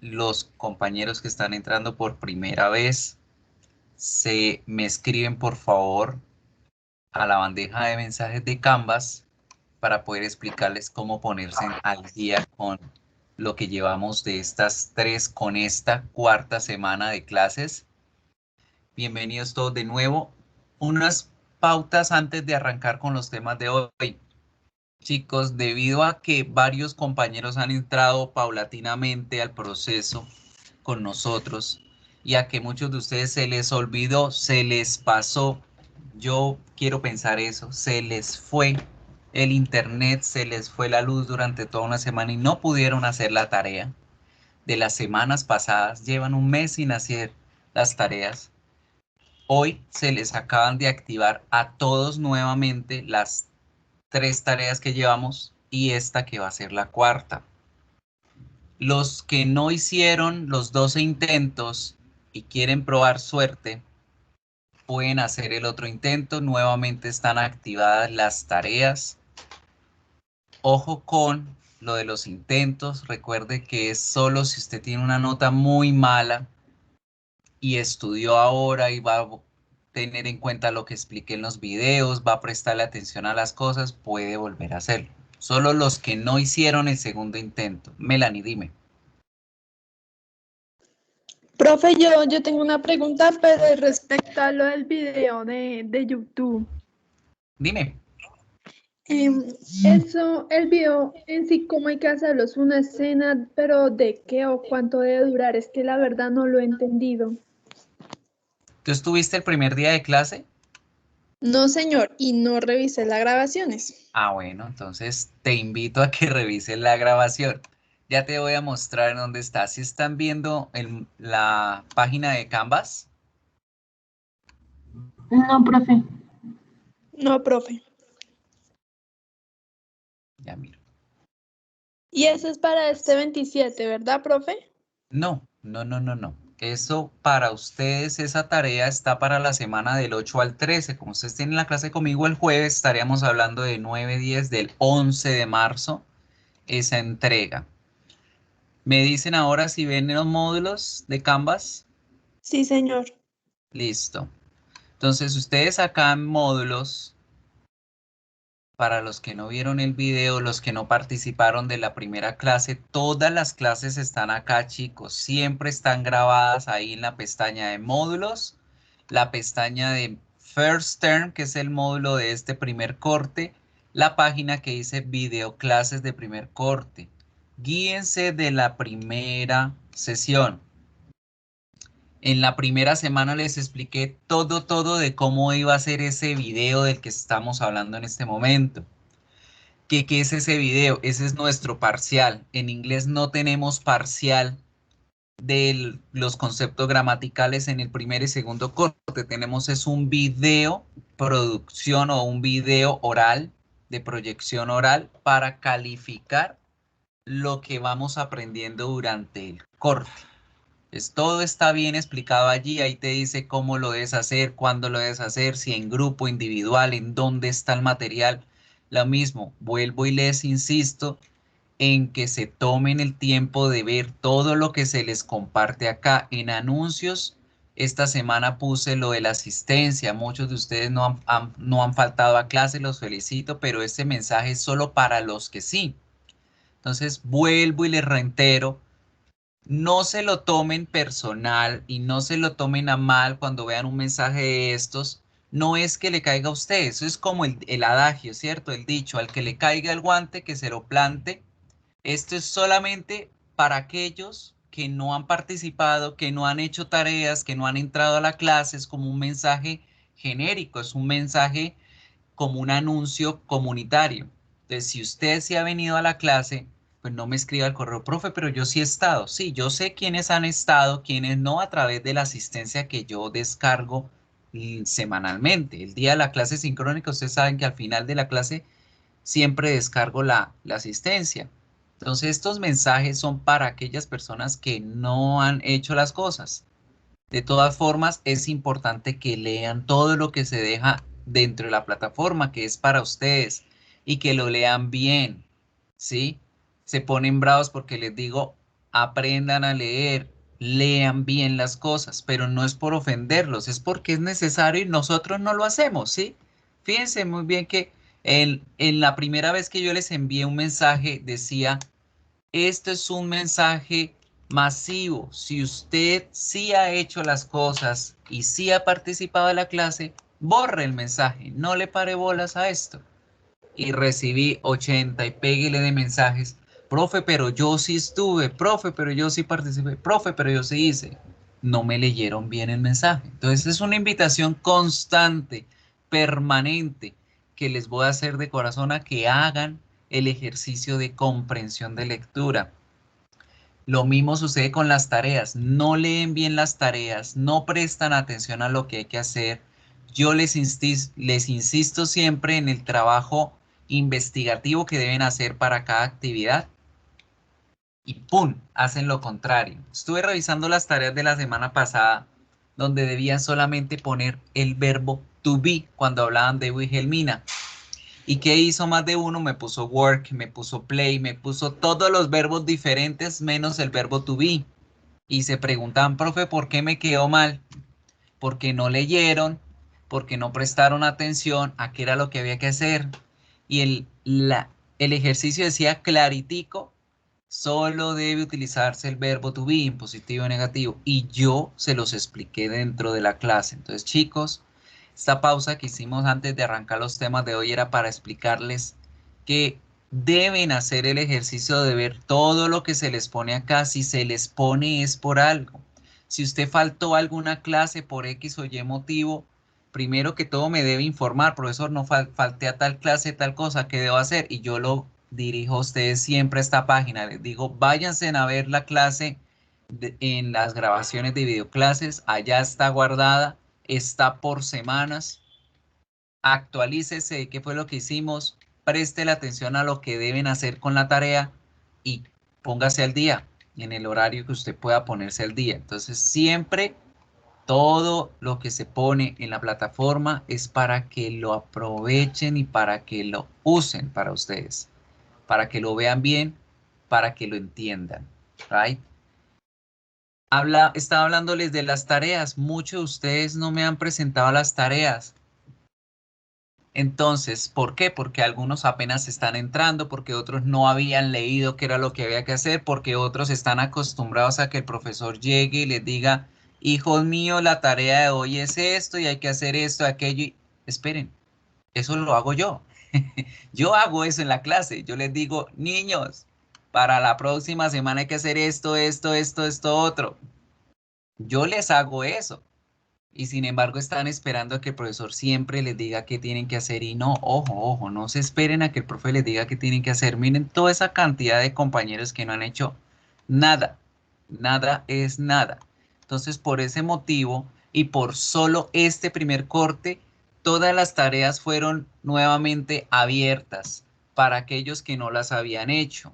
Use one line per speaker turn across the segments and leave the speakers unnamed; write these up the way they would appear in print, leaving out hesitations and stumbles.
Los compañeros que están entrando por primera vez me escriben por favor a la bandeja de mensajes de Canvas para poder explicarles cómo ponerse al día con lo que llevamos de con esta cuarta semana de clases. Bienvenidos todos de nuevo. Unas pautas antes de arrancar con los temas de hoy. Chicos, debido a que varios compañeros han entrado paulatinamente al proceso con nosotros y a que muchos de ustedes se les olvidó, se les pasó, yo quiero pensar eso, se les fue el internet, se les fue la luz durante toda una semana y no pudieron hacer la tarea de las semanas pasadas, llevan un mes sin hacer las tareas. Hoy se les acaban de activar a todos nuevamente las 3 tareas que llevamos y esta que va a ser la cuarta. Los que no hicieron los 12 intentos y quieren probar suerte, pueden hacer el otro intento. Nuevamente están activadas las tareas. Ojo con lo de los intentos. Recuerde que es solo si usted tiene una nota muy mala y estudió ahora y va a tener en cuenta lo que expliqué en los videos, va a prestarle atención a las cosas, puede volver a hacerlo. Solo los que no hicieron el segundo intento. Melanie, dime.
Profe, yo tengo una pregunta, pero respecto a lo del video de YouTube.
Dime.
El video en sí, ¿cómo hay que hacerlo? ¿Es una escena, pero de qué o cuánto debe durar? Es que la verdad no lo he entendido.
¿Tú estuviste el primer día de clase?
No, señor, y no revisé las grabaciones.
Ah, bueno, entonces te invito a que revises la grabación. Ya te voy a mostrar en dónde está. Si están viendo la página de Canvas.
No, profe.
No, profe.
Ya miro.
Y eso es para este 27, ¿verdad, profe?
No. Eso para ustedes, esa tarea está para la semana del 8 al 13. Como ustedes tienen la clase conmigo el jueves, estaríamos hablando de 9-10 del 11 de marzo, esa entrega. ¿Me dicen ahora si ven los módulos de Canvas?
Sí, señor.
Listo. Entonces, ustedes acá en módulos, para los que no vieron el video, los que no participaron de la primera clase, todas las clases están acá, chicos. Siempre están grabadas ahí en la pestaña de módulos, la pestaña de First Term, que es el módulo de este primer corte, la página que dice video clases de primer corte. Guíense de la primera sesión. En la primera semana les expliqué todo de cómo iba a ser ese video del que estamos hablando en este momento. ¿Qué es ese video? Ese es nuestro parcial. En inglés no tenemos parcial de los conceptos gramaticales en el primer y segundo corte. Tenemos es un video producción o un video oral de proyección oral para calificar lo que vamos aprendiendo durante el corte. Pues todo está bien explicado allí, ahí te dice cómo lo debes hacer, cuándo lo debes hacer, si en grupo, individual, en dónde está el material. Lo mismo, vuelvo y les insisto en que se tomen el tiempo de ver todo lo que se les comparte acá en anuncios. Esta semana puse lo de la asistencia, muchos de ustedes no han faltado a clase, los felicito, pero este mensaje es solo para los que sí. Entonces vuelvo y les reitero. No se lo tomen personal y no se lo tomen a mal cuando vean un mensaje de estos. No es que le caiga a usted, eso es como el adagio, ¿cierto? El dicho, al que le caiga el guante, que se lo plante. Esto es solamente para aquellos que no han participado, que no han hecho tareas, que no han entrado a la clase. Es como un mensaje genérico, es un mensaje como un anuncio comunitario. Entonces, si usted sí ha venido a la clase, pues no me escriba al correo, profe, pero yo sí he estado. Sí, yo sé quiénes han estado, quiénes no, a través de la asistencia que yo descargo semanalmente. El día de la clase sincrónica, ustedes saben que al final de la clase siempre descargo la asistencia. Entonces, estos mensajes son para aquellas personas que no han hecho las cosas. De todas formas, es importante que lean todo lo que se deja dentro de la plataforma, que es para ustedes, y que lo lean bien, ¿sí? Se ponen bravos porque les digo aprendan a leer, lean bien las cosas, pero no es por ofenderlos, es porque es necesario y nosotros no lo hacemos, ¿sí? Fíjense muy bien que en la primera vez que yo les envié un mensaje decía, esto es un mensaje masivo. Si usted sí ha hecho las cosas y sí ha participado en la clase, borre el mensaje, no le pare bolas a esto. Y recibí 80 y péguele de mensajes. Profe, pero yo sí estuve. Profe, pero yo sí participé. Profe, pero yo sí hice. No me leyeron bien el mensaje. Entonces es una invitación constante, permanente, que les voy a hacer de corazón a que hagan el ejercicio de comprensión de lectura. Lo mismo sucede con las tareas. No leen bien las tareas, no prestan atención a lo que hay que hacer. Yo les insisto siempre en el trabajo investigativo que deben hacer para cada actividad y ¡pum! Hacen lo contrario. Estuve revisando las tareas de la semana pasada donde debían solamente poner el verbo to be cuando hablaban de Wilhelmina. ¿Y qué hizo más de uno? Me puso work, me puso play, me puso todos los verbos diferentes menos el verbo to be. Y se preguntaban, profe, ¿por qué me quedó mal? Porque no leyeron, porque no prestaron atención a qué era lo que había que hacer. Y el ejercicio decía claritico, solo debe utilizarse el verbo to be en positivo y negativo. Y yo se los expliqué dentro de la clase. Entonces, chicos, esta pausa que hicimos antes de arrancar los temas de hoy era para explicarles que deben hacer el ejercicio de ver todo lo que se les pone acá. Si se les pone es por algo. Si usted faltó a alguna clase por X o Y motivo, primero que todo me debe informar, profesor, no falté a tal clase, tal cosa, ¿qué debo hacer? Y yo lo dirijo a ustedes siempre a esta página. Les digo, váyanse a ver la clase en las grabaciones de videoclases, allá está guardada, está por semanas. Actualícese de qué fue lo que hicimos, preste la atención a lo que deben hacer con la tarea y póngase al día en el horario que usted pueda ponerse al día. Entonces, siempre todo lo que se pone en la plataforma es para que lo aprovechen y para que lo usen para ustedes, para que lo vean bien, para que lo entiendan, right? Estaba hablándoles de las tareas. Muchos de ustedes no me han presentado las tareas. Entonces, ¿por qué? Porque algunos apenas están entrando, porque otros no habían leído qué era lo que había que hacer, porque otros están acostumbrados a que el profesor llegue y les diga, hijos míos, la tarea de hoy es esto y hay que hacer esto, aquello. Esperen, eso lo hago yo. Yo hago eso en la clase. Yo les digo, niños, para la próxima semana hay que hacer esto, esto, otro. Yo les hago eso. Y sin embargo están esperando a que el profesor siempre les diga qué tienen que hacer y no, ojo, no se esperen a que el profe les diga qué tienen que hacer. Miren toda esa cantidad de compañeros que no han hecho nada, nada es nada. Entonces por ese motivo y por solo este primer corte, todas las tareas fueron nuevamente abiertas para aquellos que no las habían hecho.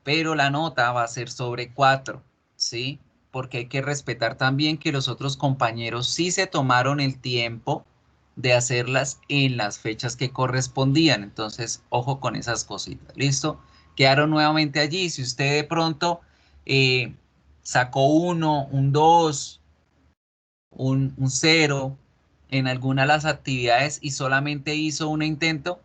Pero la nota va a ser sobre 4, ¿sí? Porque hay que respetar también que los otros compañeros sí se tomaron el tiempo de hacerlas en las fechas que correspondían. Entonces, ojo con esas cositas. ¿Listo? Quedaron nuevamente allí. Si usted de pronto eh, sacó 1, un 2, un 0 en alguna de las actividades y solamente hizo un intento,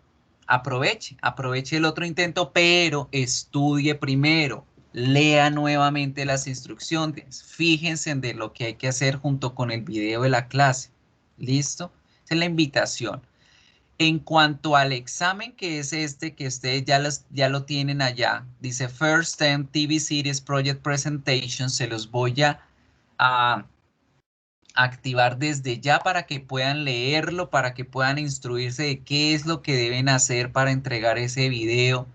aproveche el otro intento, pero estudie primero, lea nuevamente las instrucciones, fíjense en de lo que hay que hacer junto con el video de la clase. ¿Listo? Esa es la invitación. En cuanto al examen, que es este que ustedes ya lo tienen allá, dice First Time TV Series Project Presentation, se los voy a activar desde ya para que puedan leerlo, para que puedan instruirse de qué es lo que deben hacer para entregar ese video,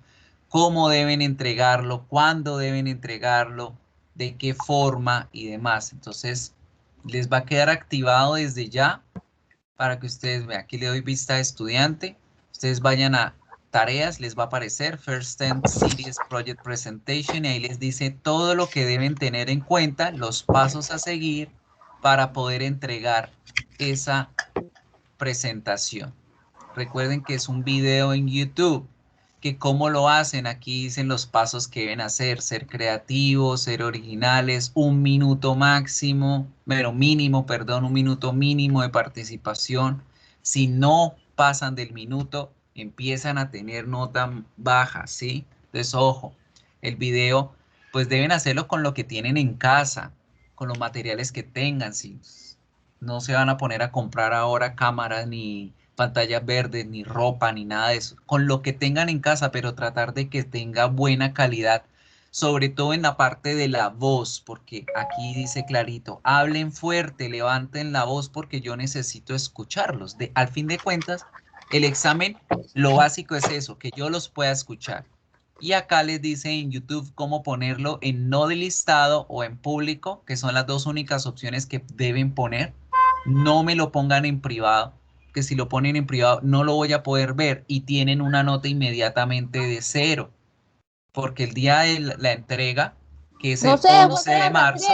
cómo deben entregarlo, cuándo deben entregarlo, de qué forma y demás. Entonces, les va a quedar activado desde ya para que ustedes vean. Aquí le doy vista a estudiante. Ustedes vayan a tareas, les va a aparecer First 10 Series Project Presentation y ahí les dice todo lo que deben tener en cuenta, los pasos a seguir para poder entregar esa presentación. Recuerden que es un video en YouTube. que cómo lo hacen. Aquí dicen los pasos que deben hacer: ser creativos, ser originales, 1 minuto máximo, pero mínimo, perdón, 1 minuto mínimo de participación. Si no pasan del minuto, empiezan a tener nota baja, ¿sí? Entonces, ojo, el video, pues deben hacerlo con lo que tienen en casa, con los materiales que tengan, ¿sí? No se van a poner a comprar ahora cámaras ni pantallas verdes, ni ropa, ni nada de eso. Con lo que tengan en casa, pero tratar de que tenga buena calidad, sobre todo en la parte de la voz, porque aquí dice clarito: hablen fuerte, levanten la voz porque yo necesito escucharlos. Al fin de cuentas, el examen, lo básico es eso, que yo los pueda escuchar. Y acá les dice en YouTube cómo ponerlo en no de listado o en público, que son las dos únicas opciones que deben poner. No me lo pongan en privado, que si lo ponen en privado no lo voy a poder ver y tienen una nota inmediatamente de 0, porque el día de la entrega, que es
No
el
sé, voy
11 de
a
marzo,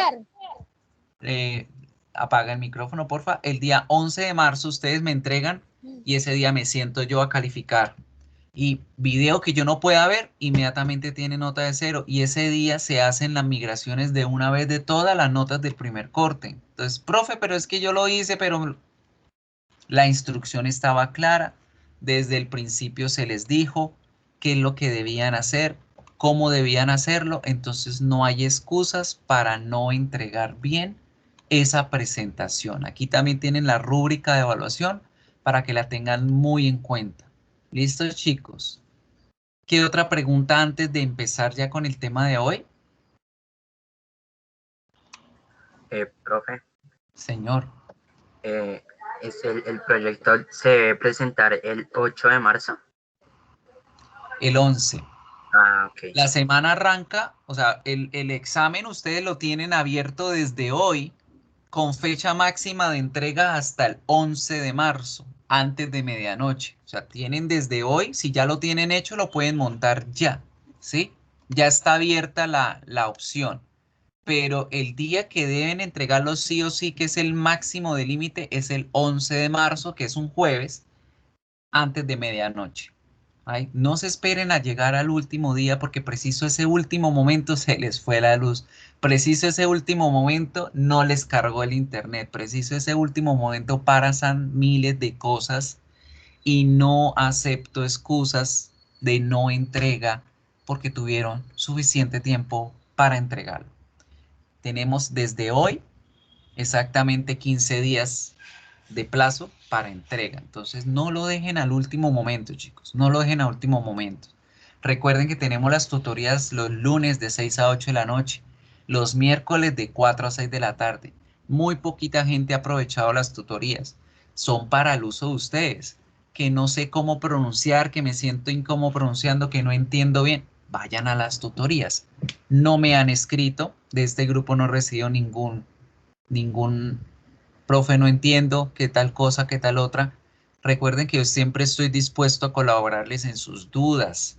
rastrear.
apaga el micrófono, porfa. El día 11 de marzo ustedes me entregan y ese día me siento yo a calificar. Y video que yo no pueda ver, inmediatamente tiene nota de 0. Y ese día se hacen las migraciones de una vez de todas las notas del primer corte. Entonces, profe, pero es que yo lo hice, pero la instrucción estaba clara. Desde el principio se les dijo qué es lo que debían hacer, cómo debían hacerlo. Entonces no hay excusas para no entregar bien esa presentación. Aquí también tienen la rúbrica de evaluación para que la tengan muy en cuenta. ¿Listo, chicos? ¿Qué otra pregunta antes de empezar ya con el tema de hoy?
Profe,
Señor,
eh, el proyecto se debe presentar el 8 de marzo.
el 11.
Ah, ok.
La semana arranca, o sea, el examen ustedes lo tienen abierto desde hoy, con fecha máxima de entrega hasta el 11 de marzo, antes de medianoche. O sea, tienen desde hoy, si ya lo tienen hecho, lo pueden montar ya, ¿sí? Ya está abierta la opción. Pero el día que deben entregarlo sí o sí, que es el máximo de límite, es el 11 de marzo, que es un jueves, antes de medianoche. Ay, no se esperen a llegar al último día porque preciso ese último momento se les fue la luz. Preciso ese último momento no les cargó el internet. Preciso ese último momento pasan miles de cosas y no acepto excusas de no entrega porque tuvieron suficiente tiempo para entregarlo. Tenemos desde hoy exactamente 15 días de plazo para entrega. Entonces, no lo dejen al último momento, chicos. No lo dejen al último momento. Recuerden que tenemos las tutorías los lunes de 6 a 8 de la noche, los miércoles de 4 a 6 de la tarde. Muy poquita gente ha aprovechado las tutorías. Son para el uso de ustedes. Que no sé cómo pronunciar, que me siento incómodo pronunciando, que no entiendo bien. Vayan a las tutorías. No me han escrito. De este grupo no recibo ningún profe, no entiendo, qué tal cosa, qué tal otra. Recuerden que yo siempre estoy dispuesto a colaborarles en sus dudas.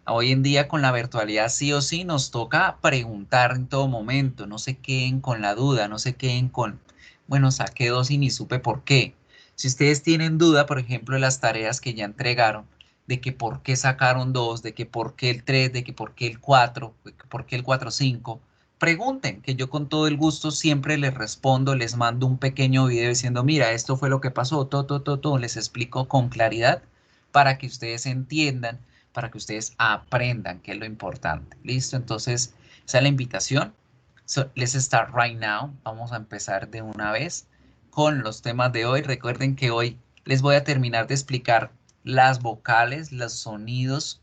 Hoy en día con la virtualidad sí o sí nos toca preguntar en todo momento, no se queden con la duda, no se queden con, bueno, saqué 2 y ni supe por qué. Si ustedes tienen duda, por ejemplo, de las tareas que ya entregaron, de que por qué sacaron 2, de que por qué el 3, de que por qué el 4, de que por qué el 4 5, pregunten, que yo con todo el gusto siempre les respondo, les mando un pequeño video diciendo: mira, esto fue lo que pasó, todo, les explico con claridad para que ustedes entiendan, para que ustedes aprendan, que es lo importante. ¿Listo? Entonces, esa es la invitación. So, let's start right now. Vamos a empezar de una vez con los temas de hoy. Recuerden que hoy les voy a terminar de explicar las vocales, los sonidos,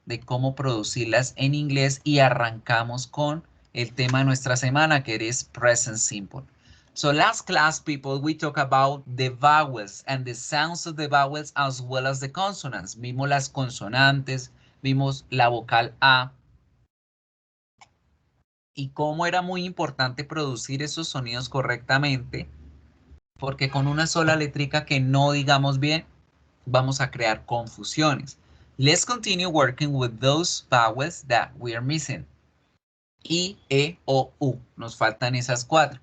de cómo producirlas en inglés, y arrancamos con el tema de nuestra semana, que es present simple. So last class, people, we talk about the vowels and the sounds of the vowels as well as the consonants. Vimos las consonantes, vimos la vocal A y cómo era muy importante producir esos sonidos correctamente, porque con una sola letrica que no digamos bien, vamos a crear confusiones. Let's continue working with those vowels that we are missing. I, E, O, U. Nos faltan esas 4.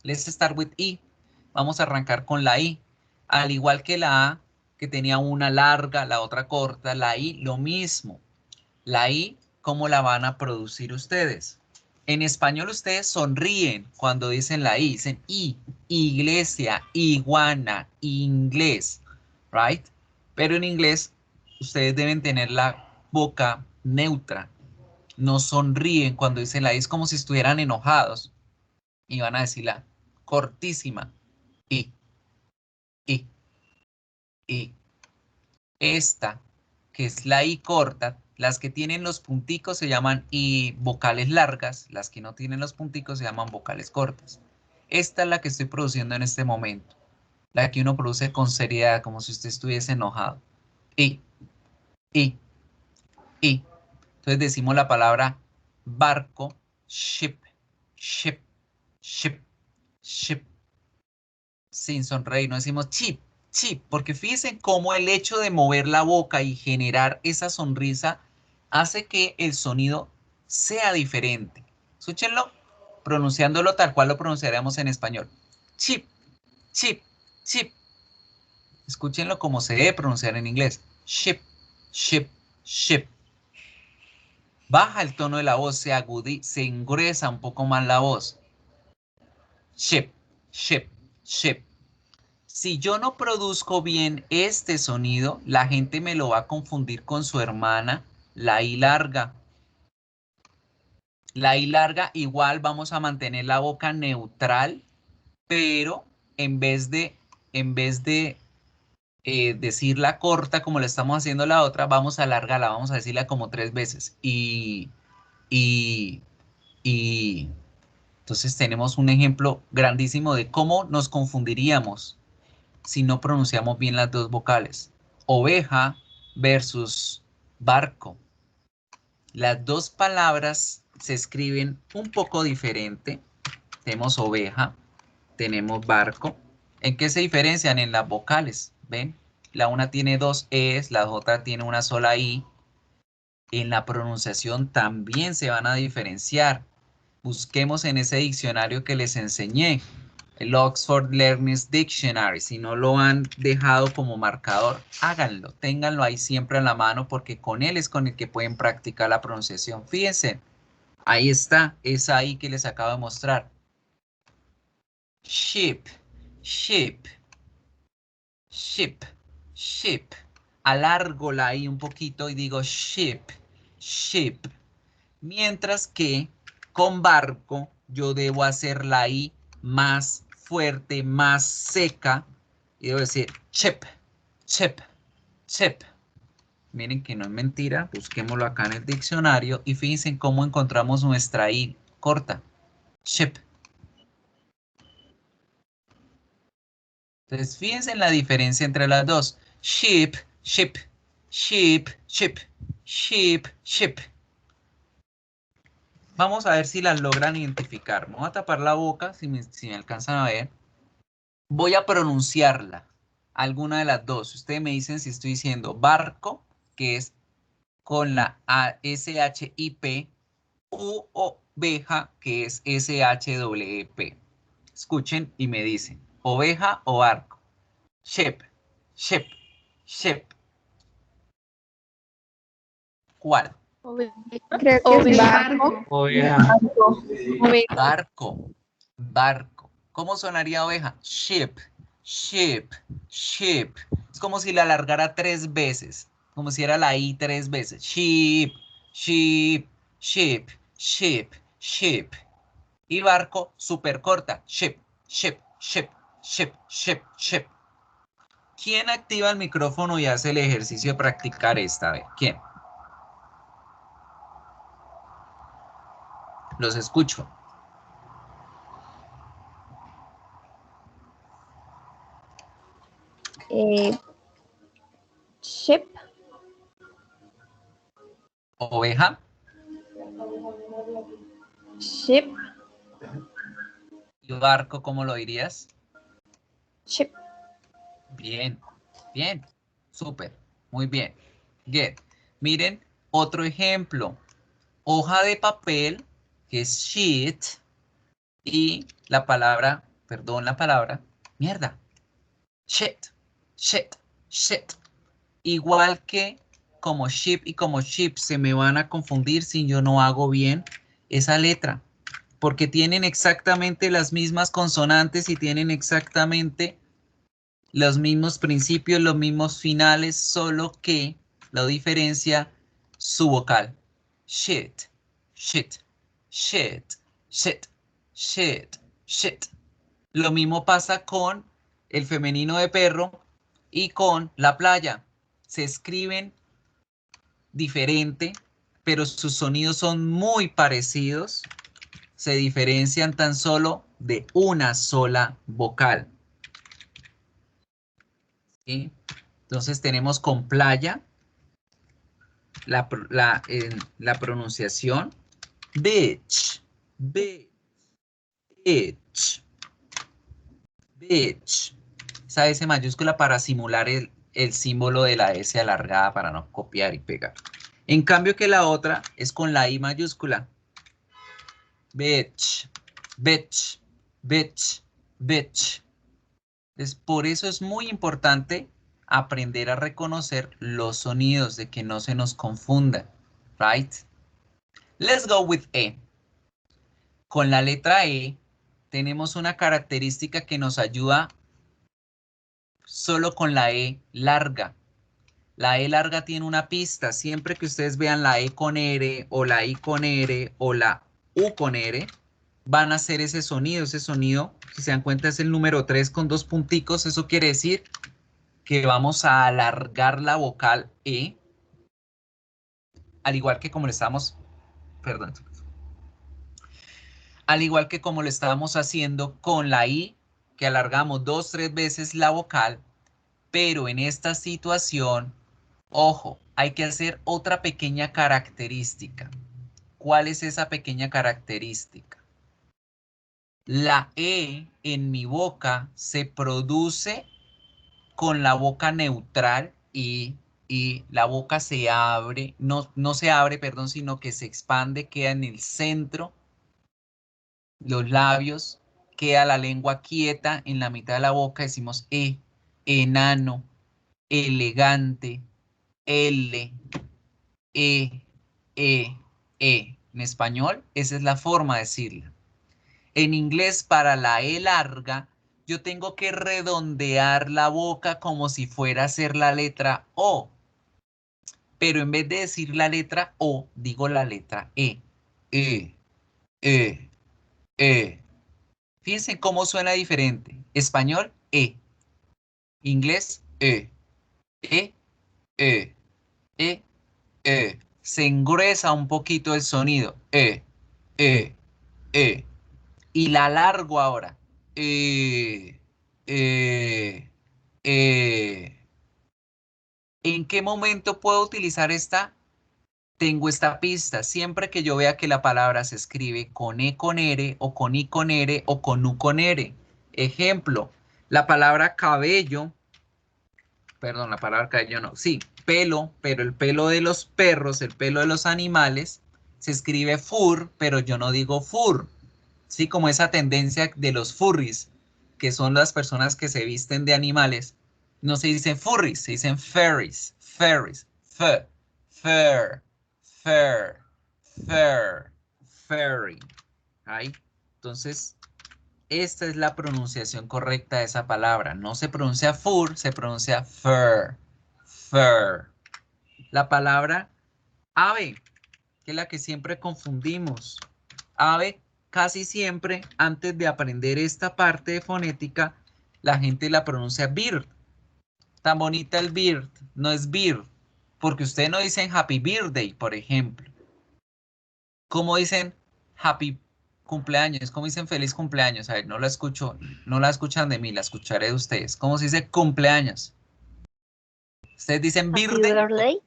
Let's start with I. Vamos a arrancar con la I. Al igual que la A, que tenía una larga, la otra corta. La I, lo mismo. La I, ¿cómo la van a producir ustedes? En español ustedes sonríen cuando dicen la I. Dicen I, iglesia, iguana, inglés, right? Pero en inglés ustedes deben tener la boca neutra. No sonríen cuando dicen la I. Es como si estuvieran enojados. Y van a decir la cortísima. I, I, I. Esta, que es la I corta, las que tienen los punticos se llaman I vocales largas, las que no tienen los punticos se llaman vocales cortas. Esta es la que estoy produciendo en este momento, la que uno produce con seriedad, como si usted estuviese enojado. I, I, I. Entonces decimos la palabra barco, ship, ship, ship, ship. Sin sonreír, no decimos chip, chip, porque fíjense cómo el hecho de mover la boca y generar esa sonrisa hace que el sonido sea diferente. Escúchenlo, pronunciándolo tal cual lo pronunciaríamos en español. Chip, chip, chip. Escúchenlo como se debe pronunciar en inglés. Ship, ship, ship. Baja el tono de la voz, se engruesa un poco más la voz. Ship, ship, ship. Si yo no produzco bien este sonido, la gente me lo va a confundir con su hermana, la I larga. La I larga igual vamos a mantener la boca neutral, pero en vez de decirla corta como le estamos haciendo la otra, vamos a alargarla, vamos a decirla como 3 veces. Y, y. Entonces tenemos un ejemplo grandísimo de cómo nos confundiríamos si no pronunciamos bien las dos vocales. Oveja versus barco. Las dos palabras se escriben un poco diferente. Tenemos oveja, tenemos barco. ¿En qué se diferencian? En las vocales. ¿Ven? La una tiene 2 E's, la otra tiene una sola I. En la pronunciación también se van a diferenciar. Busquemos en ese diccionario que les enseñé, el Oxford Learner's Dictionary. Si no lo han dejado como marcador, háganlo, ténganlo ahí siempre a la mano porque con él es con el que pueden practicar la pronunciación. Fíjense, ahí está, es ahí que les acabo de mostrar. Ship, ship, ship, ship. Alargo la I un poquito y digo ship, ship. Mientras que con barco yo debo hacer la I más fuerte, más seca. Y debo decir chip, chip, chip. Miren que no es mentira. Busquémoslo acá en el diccionario y fíjense cómo encontramos nuestra I corta. Chip. Entonces fíjense en la diferencia entre las dos. Ship, ship, ship, ship, ship, ship. Vamos a ver si las logran identificar. Me voy a tapar la boca si me alcanzan a ver. Voy a pronunciarla, alguna de las dos. Ustedes me dicen si estoy diciendo barco, que es con la S-H-I-P, u oveja, que es S-H-W-P. Escuchen y me dicen, oveja o barco. Ship, ship, ship. ¿Cuál?
Creo que es barco.
Oveja.
Barco, barco. ¿Cómo sonaría oveja? Ship, ship, ship. Es como si la alargara 3 veces, como si era la I 3 veces. Ship, ship, ship, ship, ship. Y barco, súper corta. Ship, ship, ship, ship, ship, ship. ¿Quién activa el micrófono y hace el ejercicio de practicar esta vez? ¿Quién? Los escucho.
Ship,
Oveja,
ship,
y barco, ¿cómo lo dirías?
ship.
Bien, bien, súper, muy bien. Good. Miren, otro ejemplo. Hoja de papel, que es sheet, y la palabra, perdón la palabra, mierda. Shit, shit, shit. Igual que como ship y como ship se me van a confundir si yo no hago bien esa letra, porque tienen exactamente las mismas consonantes y tienen exactamente los mismos principios, los mismos finales, solo que la diferencia su vocal. Shit, shit, shit, shit, shit, shit. Lo mismo pasa con el femenino de perro y con la playa. Se escriben diferente, pero sus sonidos son muy parecidos. Se diferencian tan solo de una sola vocal. ¿Sí? Entonces tenemos con playa la pronunciación bitch, bitch, bitch, bitch. Esa S mayúscula para simular el símbolo de la S alargada para no copiar y pegar. En cambio que la otra es con la I mayúscula. Bitch, bitch, bitch, bitch. Por eso es muy importante aprender a reconocer los sonidos de que no se nos confunda. Right? Let's go with E. Con la letra E tenemos una característica que nos ayuda solo con la E larga. La E larga tiene una pista. Siempre que ustedes vean la E con R o la I con R o la U con R, van a hacer ese sonido. Ese sonido, si se dan cuenta, es el número 3 con 2 punticos. Eso quiere decir que vamos a alargar la vocal E, al igual que como le estamos, perdón, al igual que como lo estábamos haciendo con la I, que alargamos 2, 3 veces la vocal, pero en esta situación, ojo, hay que hacer otra pequeña característica. ¿Cuál es esa pequeña característica? La E en mi boca se produce con la boca neutral y la boca se abre, no se abre, perdón, sino que se expande, queda en el centro, los labios, queda la lengua quieta en la mitad de la boca, decimos enano, elegante, L, E, E, E. En español, esa es la forma de decirla. En inglés, para la E larga, yo tengo que redondear la boca como si fuera a ser la letra O. Pero en vez de decir la letra O, digo la letra E. E, E, E. Fíjense cómo suena diferente. Español, E. Inglés, E. E, E, E, E. Se engruesa un poquito el sonido. E, E, E. Y la largo ahora. Eh, eh. ¿En qué momento puedo utilizar esta? Tengo esta pista. Siempre que yo vea que la palabra se escribe con E con R o con I con R o con U con R. Ejemplo, la palabra cabello, perdón, la palabra cabello no, sí, pelo, pero el pelo de los perros, el pelo de los animales, se escribe fur, pero yo no digo fur. Sí, como esa tendencia de los furries, que son las personas que se visten de animales. No se dicen furries, se dicen furries, furries, fur, fur, fur, fur, furry. ¿Ahí? Entonces, esta es la pronunciación correcta de esa palabra. No se pronuncia fur, se pronuncia fur, fur. La palabra ave, que es la que siempre confundimos. Ave, casi siempre, antes de aprender esta parte de fonética, la gente la pronuncia bird. Tan bonita el bird, no es bird, porque ustedes no dicen happy birthday, por ejemplo. ¿Cómo dicen happy cumpleaños? ¿Cómo dicen feliz cumpleaños? A ver, no la escucho, no la escuchan de mí, la escucharé de ustedes. ¿Cómo se dice cumpleaños? ¿Ustedes dicen
Happy
birthday?
birthday.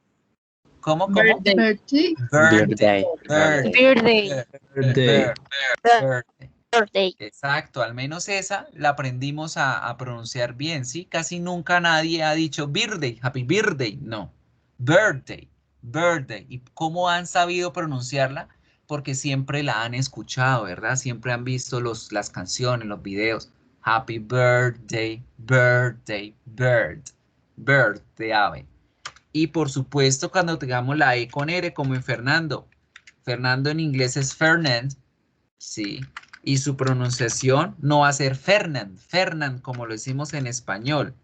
¿Cómo? ¿Cómo?
Birthday.
Birthday.
Birthday.
Birthday. Birthday.
Birthday.
Exacto, al menos esa la aprendimos a pronunciar bien, ¿sí? Casi nunca nadie ha dicho birthday, happy birthday, no. Birthday, birthday. ¿Y cómo han sabido pronunciarla? Porque siempre la han escuchado, ¿verdad? Siempre han visto las canciones, los videos. Happy birthday, birthday, bird. bird, de ave. Y por supuesto, cuando tengamos la E con R, como en Fernando. Fernando en inglés es Fernand, ¿sí? Y su pronunciación no va a ser Fernand, Fernand, como lo decimos en español.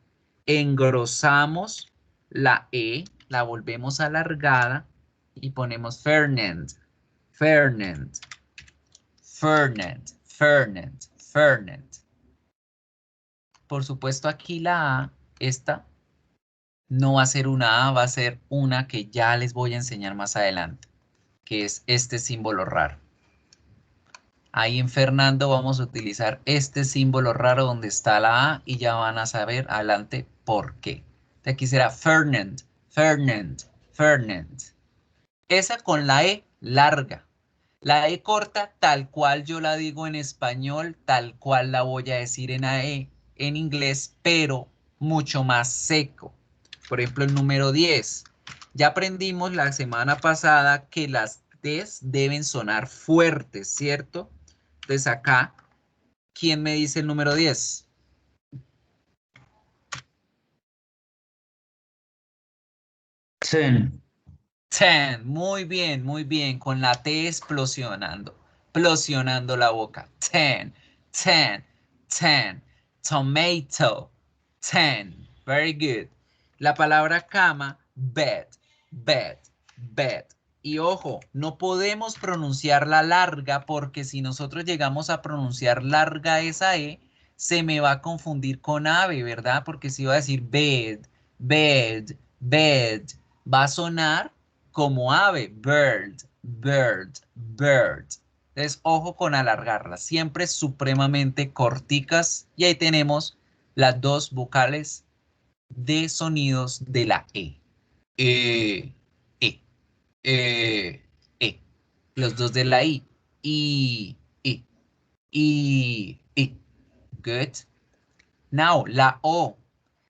Engrosamos la E, la volvemos alargada y ponemos Fernand, Fernand, Fernand, Fernand, Fernand. Por supuesto, aquí la A, esta, no va a ser una A, va a ser una que ya les voy a enseñar más adelante, que es este símbolo raro. Ahí en Fernando vamos a utilizar este símbolo raro donde está la A y ya van a saber adelante por qué. De aquí será Fernand, Fernand, Fernand. Esa con la E larga. La E corta, tal cual yo la digo en español, tal cual la voy a decir en AE en inglés, pero mucho más seco. Por ejemplo, el número 10. Ya aprendimos la semana pasada que las T's deben sonar fuertes, ¿cierto? Entonces acá, ¿quién me dice el número 10?
Ten.
10. Muy bien, con la T explosionando la boca. 10, 10, 10. Tomato, 10. Very good. La palabra cama, bed, bed, bed. Y ojo, no podemos pronunciar la larga porque si nosotros llegamos a pronunciar larga esa E, se me va a confundir con ave, ¿verdad? Porque si iba a decir bed, bed, bed, va a sonar como ave, bird, bird, bird. Entonces, ojo con alargarlas, siempre supremamente corticas. Y ahí tenemos las dos vocales de sonidos de la E. E, E, E. Los dos de la I. I, I. Good. Now, la O.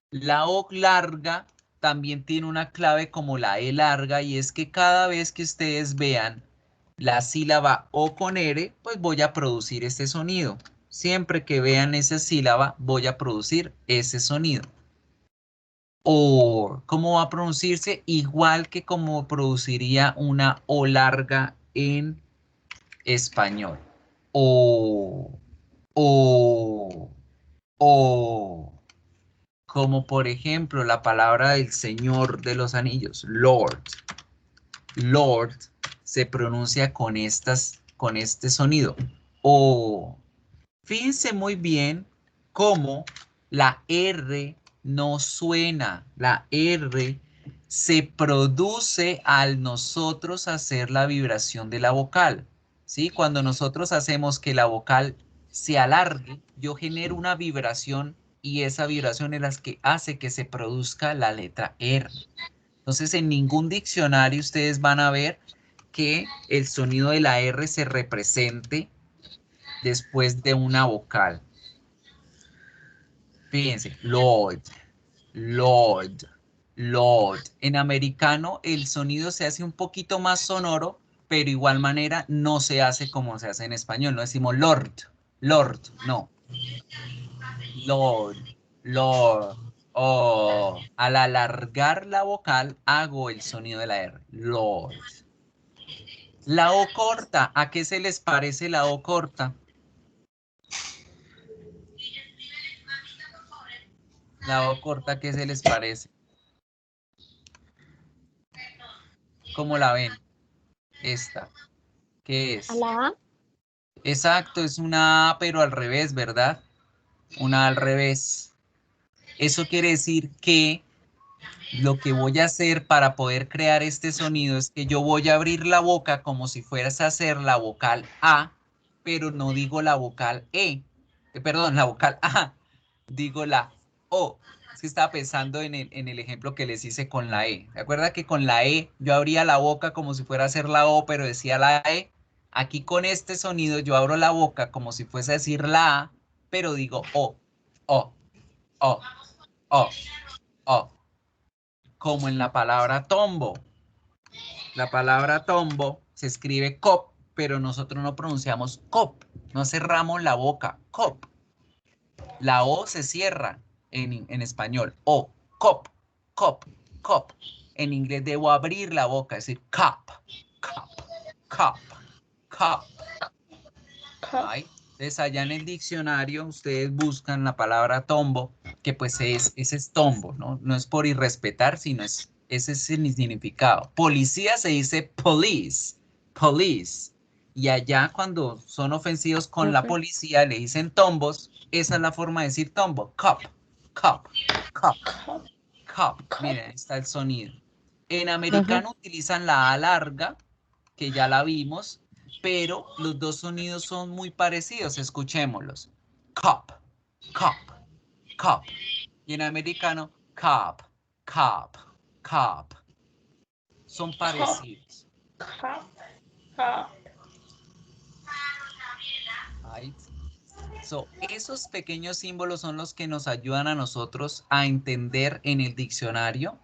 La O larga también tiene una clave como la E larga y es que cada vez que ustedes vean la sílaba O con R, pues voy a producir este sonido. Siempre que vean esa sílaba, voy a producir ese sonido. O, ¿cómo va a producirse? Igual que como produciría una O larga en español. O, o, o. Como por ejemplo la palabra del Señor de los Anillos, Lord. Lord se pronuncia con este sonido. O fíjense muy bien cómo la R no suena. La R se produce al nosotros hacer la vibración de la vocal. ¿Sí? Cuando nosotros hacemos que la vocal se alargue, yo genero una vibración y esa vibración es la que hace que se produzca la letra R. Entonces, en ningún diccionario ustedes van a ver que el sonido de la R se represente después de una vocal. Fíjense, Lord, Lord, Lord. En americano el sonido se hace un poquito más sonoro, pero igual manera no se hace como se hace en español. No decimos Lord, Lord, no. Lord, Lord. Oh, al alargar la vocal hago el sonido de la R. Lord. La O corta, ¿a qué se les parece la O corta? La O corta, ¿qué se les parece? ¿Cómo la ven? Esta. ¿Qué
¿A
es?
la A?
Exacto, es una A, pero al revés, ¿verdad? Una al revés. Eso quiere decir que lo que voy a hacer para poder crear este sonido es que yo voy a abrir la boca como si fueras a hacer la vocal A, pero no digo la vocal E. Perdón, la vocal A. Digo la O. Es que estaba pensando en el ejemplo que les hice con la E. ¿Se acuerda que con la E yo abría la boca como si fuera a hacer la O, pero decía la E? Aquí con este sonido yo abro la boca como si fuese a decir la A, pero digo O, O, O, O, O. Como en la palabra tombo. La palabra tombo se escribe cop, pero nosotros no pronunciamos cop. No cerramos la boca. Cop. La O se cierra en español. O, cop. cup, cup. En inglés debo abrir la boca, es decir, cup, cup, cup, cup. Right? Entonces allá en el diccionario ustedes buscan la palabra tombo, que pues ese es tombo, ¿no? No es por irrespetar, sino ese es el significado. Policía se dice police, police. Y allá cuando son ofensivos con la policía le dicen tombos, esa es la forma de decir tombo, cop, cop, cop, cop. Miren, ahí está el sonido. En americano utilizan la A larga, que ya la vimos, pero los dos sonidos son muy parecidos, escuchémoslos. Cop, cop, cop. Y en americano, cop, cop, cop. Son parecidos. Right. So, esos pequeños símbolos son los que nos ayudan a nosotros a entender en el diccionario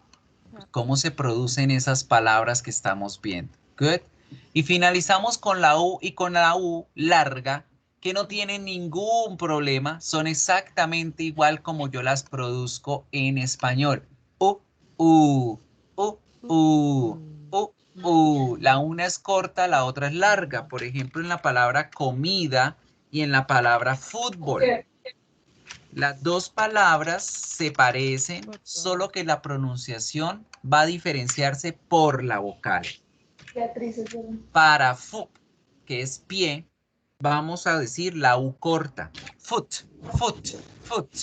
cómo se producen esas palabras que estamos viendo. Good. Y finalizamos con la U y con la U larga, que no tienen ningún problema, son exactamente igual como yo las produzco en español. U, U, U, U, U, U. La una es corta, la otra es larga. Por ejemplo, en la palabra comida y en la palabra fútbol. Las dos palabras se parecen, solo que la pronunciación va a diferenciarse por la vocal. Para foot, que es pie, vamos a decir la U corta. Foot, foot, foot.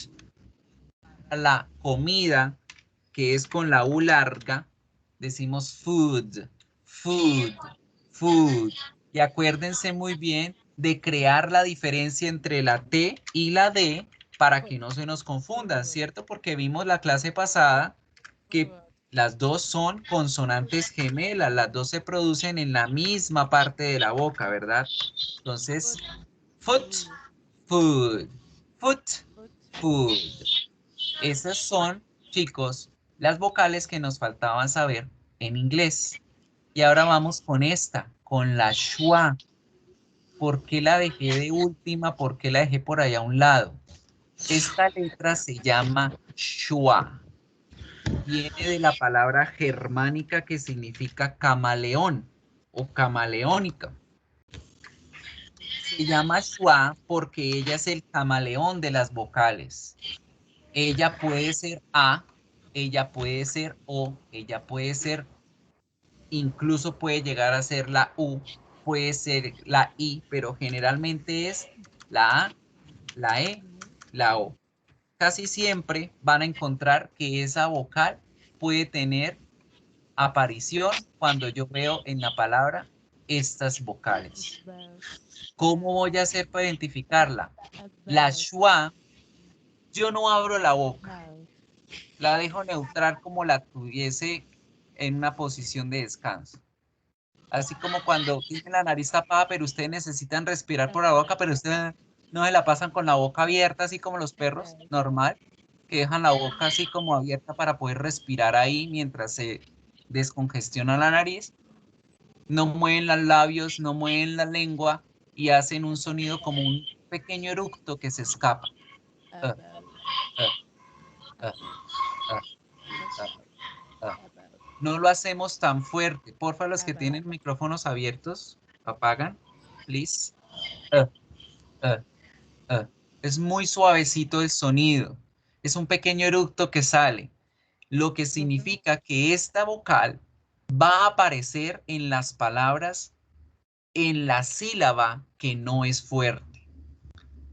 La comida, que es con la U larga, decimos food, food, food. Y acuérdense muy bien de crear la diferencia entre la T y la D para que no se nos confundan, ¿cierto? Porque vimos la clase pasada que las dos son consonantes gemelas, las dos se producen en la misma parte de la boca, ¿verdad? Entonces, foot, food, foot, food. Esas son, chicos, las vocales que nos faltaban saber en inglés. Y ahora vamos con esta, con la schwa. ¿Por qué la dejé de última? ¿Por qué la dejé por allá a un lado? Esta letra se llama schwa. Viene de la palabra germánica que significa camaleón o camaleónica. Se llama schwa porque ella es el camaleón de las vocales. Ella puede ser A, ella puede ser O, ella puede ser, incluso puede llegar a ser la U, puede ser la I, pero generalmente es la A, la E, la O. Casi siempre van a encontrar que esa vocal puede tener aparición cuando yo veo en la palabra estas vocales. ¿Cómo voy a hacer para identificarla? La schwa, yo no abro la boca. La dejo neutral como la tuviese en una posición de descanso. Así como cuando tienen la nariz tapada, pero ustedes necesitan respirar por la boca, pero ustedes no se la pasan con la boca abierta, así como los perros, normal, que dejan la boca así como abierta para poder respirar ahí mientras se descongestiona la nariz. No mueven los labios, no mueven la lengua y hacen un sonido como un pequeño eructo que se escapa. No lo hacemos tan fuerte. Porfa, los que tienen micrófonos abiertos, apagan, please. Es muy suavecito el sonido. Es un pequeño eructo que sale, lo que significa que esta vocal va a aparecer en las palabras en la sílaba que no es fuerte.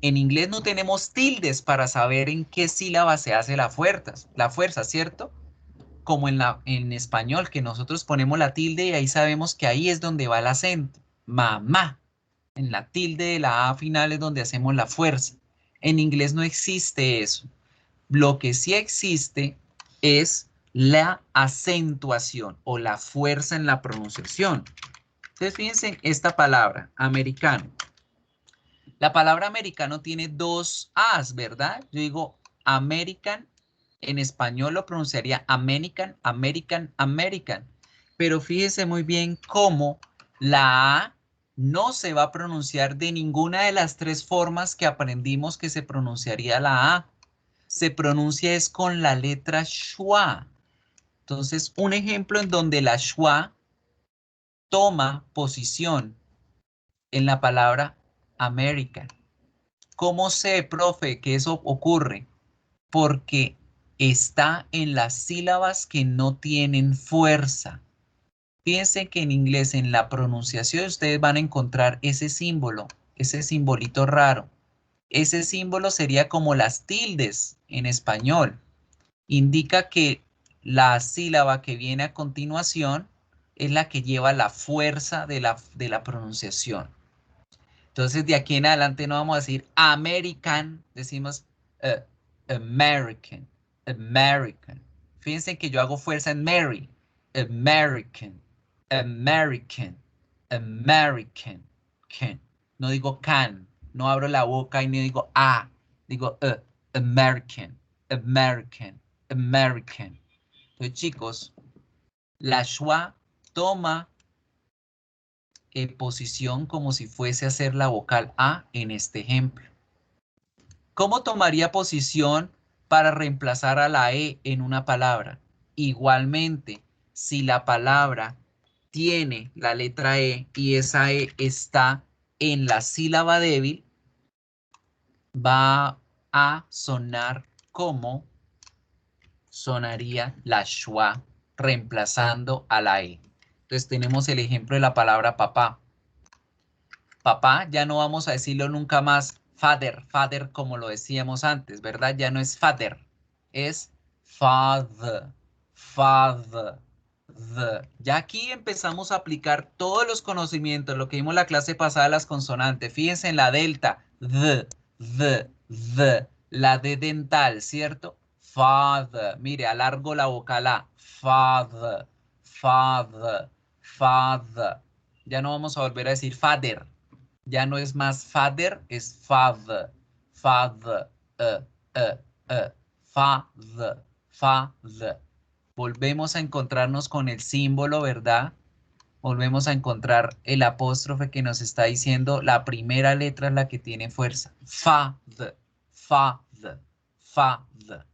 En inglés no tenemos tildes para saber en qué sílaba se hace la fuerza, ¿cierto? Como en español, que nosotros ponemos la tilde y ahí sabemos que ahí es donde va el acento. Mamá. En la tilde de la A final es donde hacemos la fuerza. En inglés no existe eso. Lo que sí existe es la acentuación o la fuerza en la pronunciación. Entonces, fíjense en esta palabra, americano. La palabra americano tiene dos A's, ¿verdad? Yo digo American, en español lo pronunciaría American, American, American. Pero fíjense muy bien cómo la A no se va a pronunciar de ninguna de las tres formas que aprendimos que se pronunciaría la A. Se pronuncia es con la letra schwa. Entonces, un ejemplo en donde la schwa toma posición en la palabra American. ¿Cómo sé, profe, que eso ocurre? Porque está en las sílabas que no tienen fuerza. Piensen que en inglés, en la pronunciación, ustedes van a encontrar ese símbolo, ese simbolito raro. Ese símbolo sería como las tildes en español. Indica que la sílaba que viene a continuación es la que lleva la fuerza de la pronunciación. Entonces, de aquí en adelante no vamos a decir American, decimos American, American. Fíjense que yo hago fuerza en Mary, American, American, American, can. No digo can, no abro la boca y no digo digo American, American, American. Entonces, chicos, la schwa toma posición como si fuese a hacer la vocal A en este ejemplo. ¿Cómo tomaría posición para reemplazar a la E en una palabra? Igualmente, si la palabra tiene la letra E y esa E está en la sílaba débil, va a sonar como sonaría la schwa reemplazando a la E. Entonces tenemos el ejemplo de la palabra papá. Papá, ya no vamos a decirlo nunca más father, father como lo decíamos antes, ¿verdad? Ya no es father, es father, father. Ya aquí empezamos a aplicar todos los conocimientos, lo que vimos la clase pasada de las consonantes. Fíjense en la delta, la D dental, ¿cierto? Father, mire, alargo la vocal A, father, father, father. Ya no vamos a volver a decir father. Ya no es más father, es father, father, father, father. Volvemos a encontrarnos con el símbolo, ¿verdad? Volvemos a encontrar el apóstrofe que nos está diciendo la primera letra es la que tiene fuerza. Father, father, father.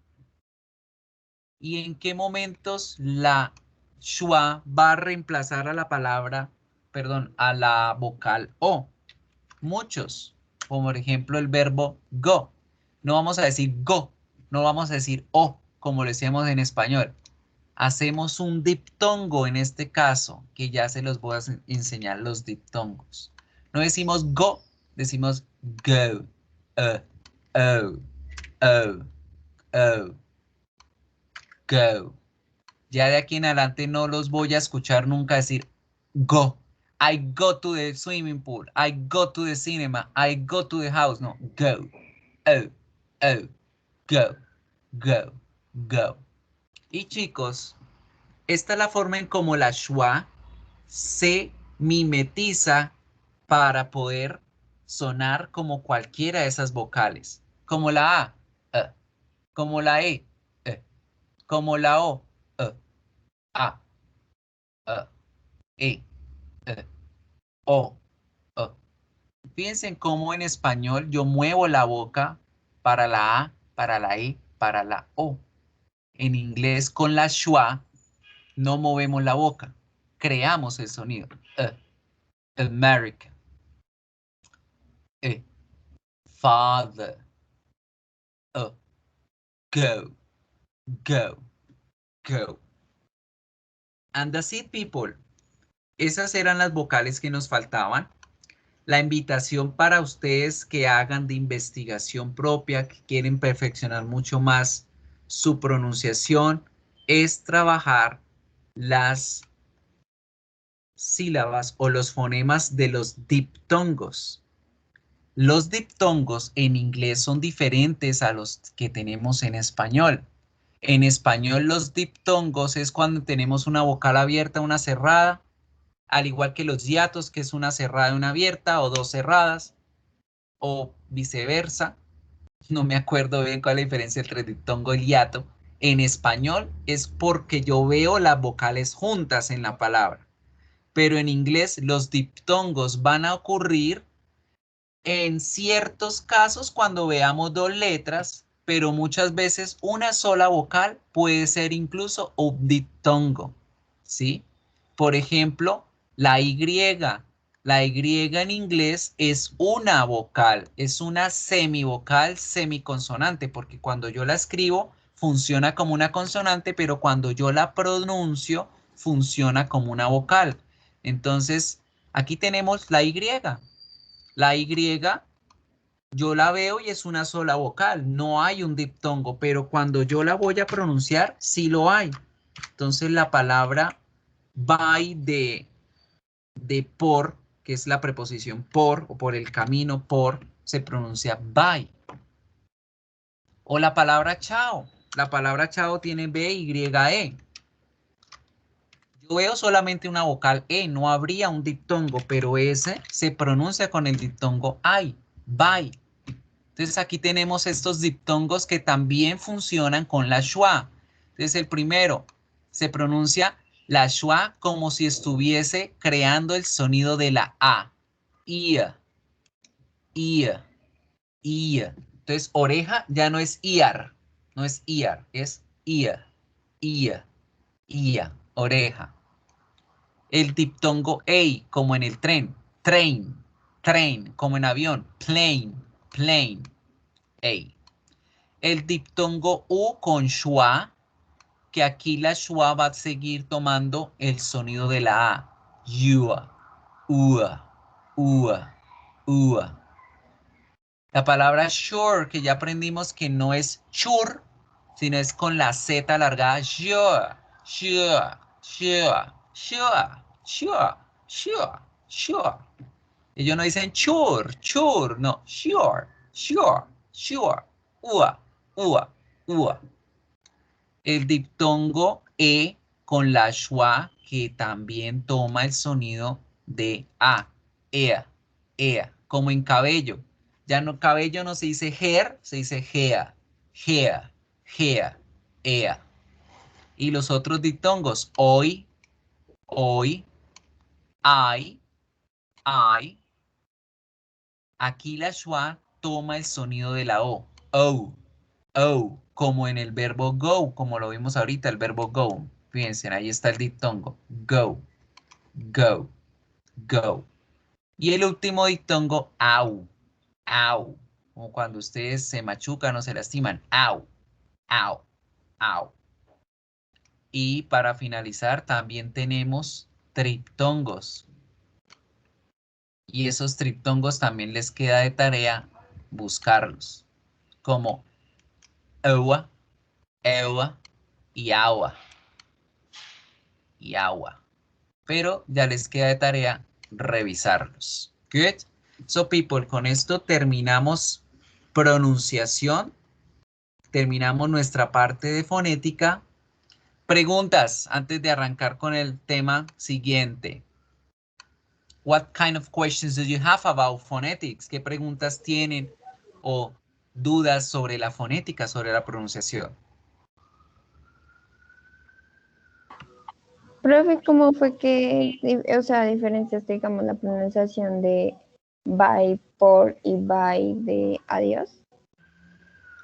¿Y en qué momentos la schwa va a reemplazar a la palabra, perdón, a la vocal O? Muchos, como por ejemplo el verbo go. No vamos a decir go, no vamos a decir o, como lo decíamos en español. Hacemos un diptongo en este caso, que ya se los voy a enseñar los diptongos. No decimos go, decimos go, oh, oh, oh, go. Ya de aquí en adelante no los voy a escuchar nunca decir go. I go to the swimming pool. I go to the cinema. I go to the house. No, go. Oh, oh, go, go, go. Y chicos, esta es la forma en cómo la schwa se mimetiza para poder sonar como cualquiera de esas vocales. Como la A, como la como la O, A, E, O, Fíjense en cómo en español yo muevo la boca para la A, para la E, para la O. En inglés con la schwa no movemos la boca, creamos el sonido. America. Father. Go, go, go. And that's it, people. Esas eran las vocales que nos faltaban. La invitación para ustedes que hagan de investigación propia, que quieren perfeccionar mucho más su pronunciación, es trabajar las sílabas o los fonemas de los diptongos. Los diptongos en inglés son diferentes a los que tenemos en español. En español los diptongos es cuando tenemos una vocal abierta, una cerrada, al igual que los hiatos, que es una cerrada y una abierta, o dos cerradas, o viceversa. No me acuerdo bien cuál es la diferencia entre diptongo y hiato. En español es porque yo veo las vocales juntas en la palabra. Pero en inglés los diptongos van a ocurrir en ciertos casos cuando veamos dos letras pero muchas veces una sola vocal puede ser incluso un diptongo, ¿sí? Por ejemplo, la Y. La Y en inglés es una vocal, es una semivocal semiconsonante, porque cuando yo la escribo funciona como una consonante, pero cuando yo la pronuncio funciona como una vocal. Entonces, aquí tenemos la Y. La Y yo la veo y es una sola vocal, no hay un diptongo, pero cuando yo la voy a pronunciar, sí lo hay. Entonces la palabra by de por, que es la preposición por o por el camino por, se pronuncia by. O la palabra chao. La palabra chao tiene B-Y-E. Yo veo solamente una vocal E, no habría un diptongo, pero ese se pronuncia con el diptongo I, by. Entonces aquí tenemos estos diptongos que también funcionan con la schwa. Entonces el primero se pronuncia la schwa como si estuviese creando el sonido de la A. Ia, ia, ia. Entonces oreja ya no es iar, no es iar, es ia, ia, ia, oreja. El diptongo A como en el tren, train, train, como en avión, plane, plane, A. El diptongo U con schwa, que aquí la schwa va a seguir tomando el sonido de la A. Yua, ua, ua, ua. La palabra sure, que ya aprendimos que no es sure, sino es con la Z alargada. Sure, sure, sure, sure, sure, sure, sure. Ellos no dicen sure, sure, no, sure, sure, sure, ua, ua, ua. El diptongo E con la schwa que también toma el sonido de A, ea, ea, como en cabello. Ya no, cabello no se dice hair, se dice gea, gea, gea, ea. Y los otros diptongos, hoy, hoy, I, I. Aquí la schwa toma el sonido de la O, oh, como en el verbo go, como lo vimos ahorita, el verbo go. Fíjense, ahí está el diptongo. Go, go, go. Y el último diptongo, au, au. Como cuando ustedes se machucan o se lastiman. Au, au, au. Y para finalizar, también tenemos triptongos. Y esos triptongos también les queda de tarea buscarlos. Como ewa, ewa y agua. Y agua. Pero ya les queda de tarea revisarlos. Good. So people, con esto terminamos pronunciación, terminamos nuestra parte de fonética. Preguntas antes de arrancar con el tema siguiente. What kind of questions do you have about phonetics? ¿Qué preguntas tienen o dudas sobre la fonética, sobre la pronunciación?
Profe, ¿cómo fue que, o sea, diferenciaste, digamos, la pronunciación de by, por y by de adiós?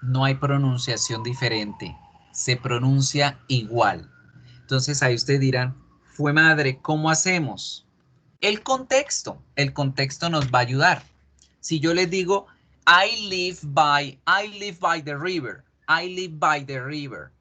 No hay pronunciación diferente, se pronuncia igual. Entonces ahí ustedes dirán, fue madre, ¿cómo hacemos? El contexto nos va a ayudar. Si yo les digo, I live by the river, I live by the river.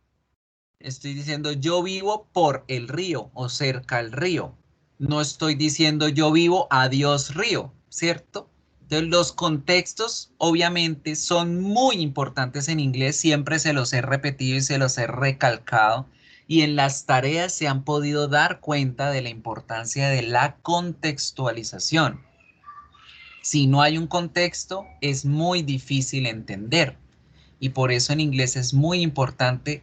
Estoy diciendo yo vivo por el río o cerca al río. No estoy diciendo yo vivo adiós río, ¿cierto? Entonces los contextos obviamente son muy importantes en inglés, siempre se los he repetido y se los he recalcado y en las tareas se han podido dar cuenta de la importancia de la contextualización. Si no hay un contexto es muy difícil entender y por eso en inglés es muy importante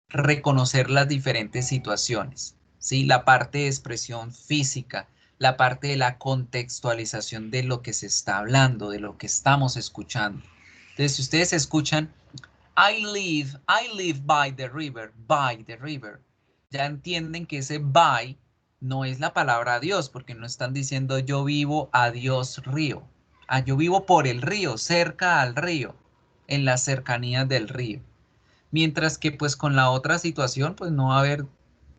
reconocer las diferentes situaciones, ¿sí? La parte de expresión física, la parte de la contextualización de lo que se está hablando, de lo que estamos escuchando. Entonces, si ustedes escuchan, I live by the river, ya entienden que ese by no es la palabra adiós, porque no están diciendo yo vivo adiós río. Ah, yo vivo por el río, cerca al río. en las cercanías del río. Mientras que pues con la otra situación pues no va a haber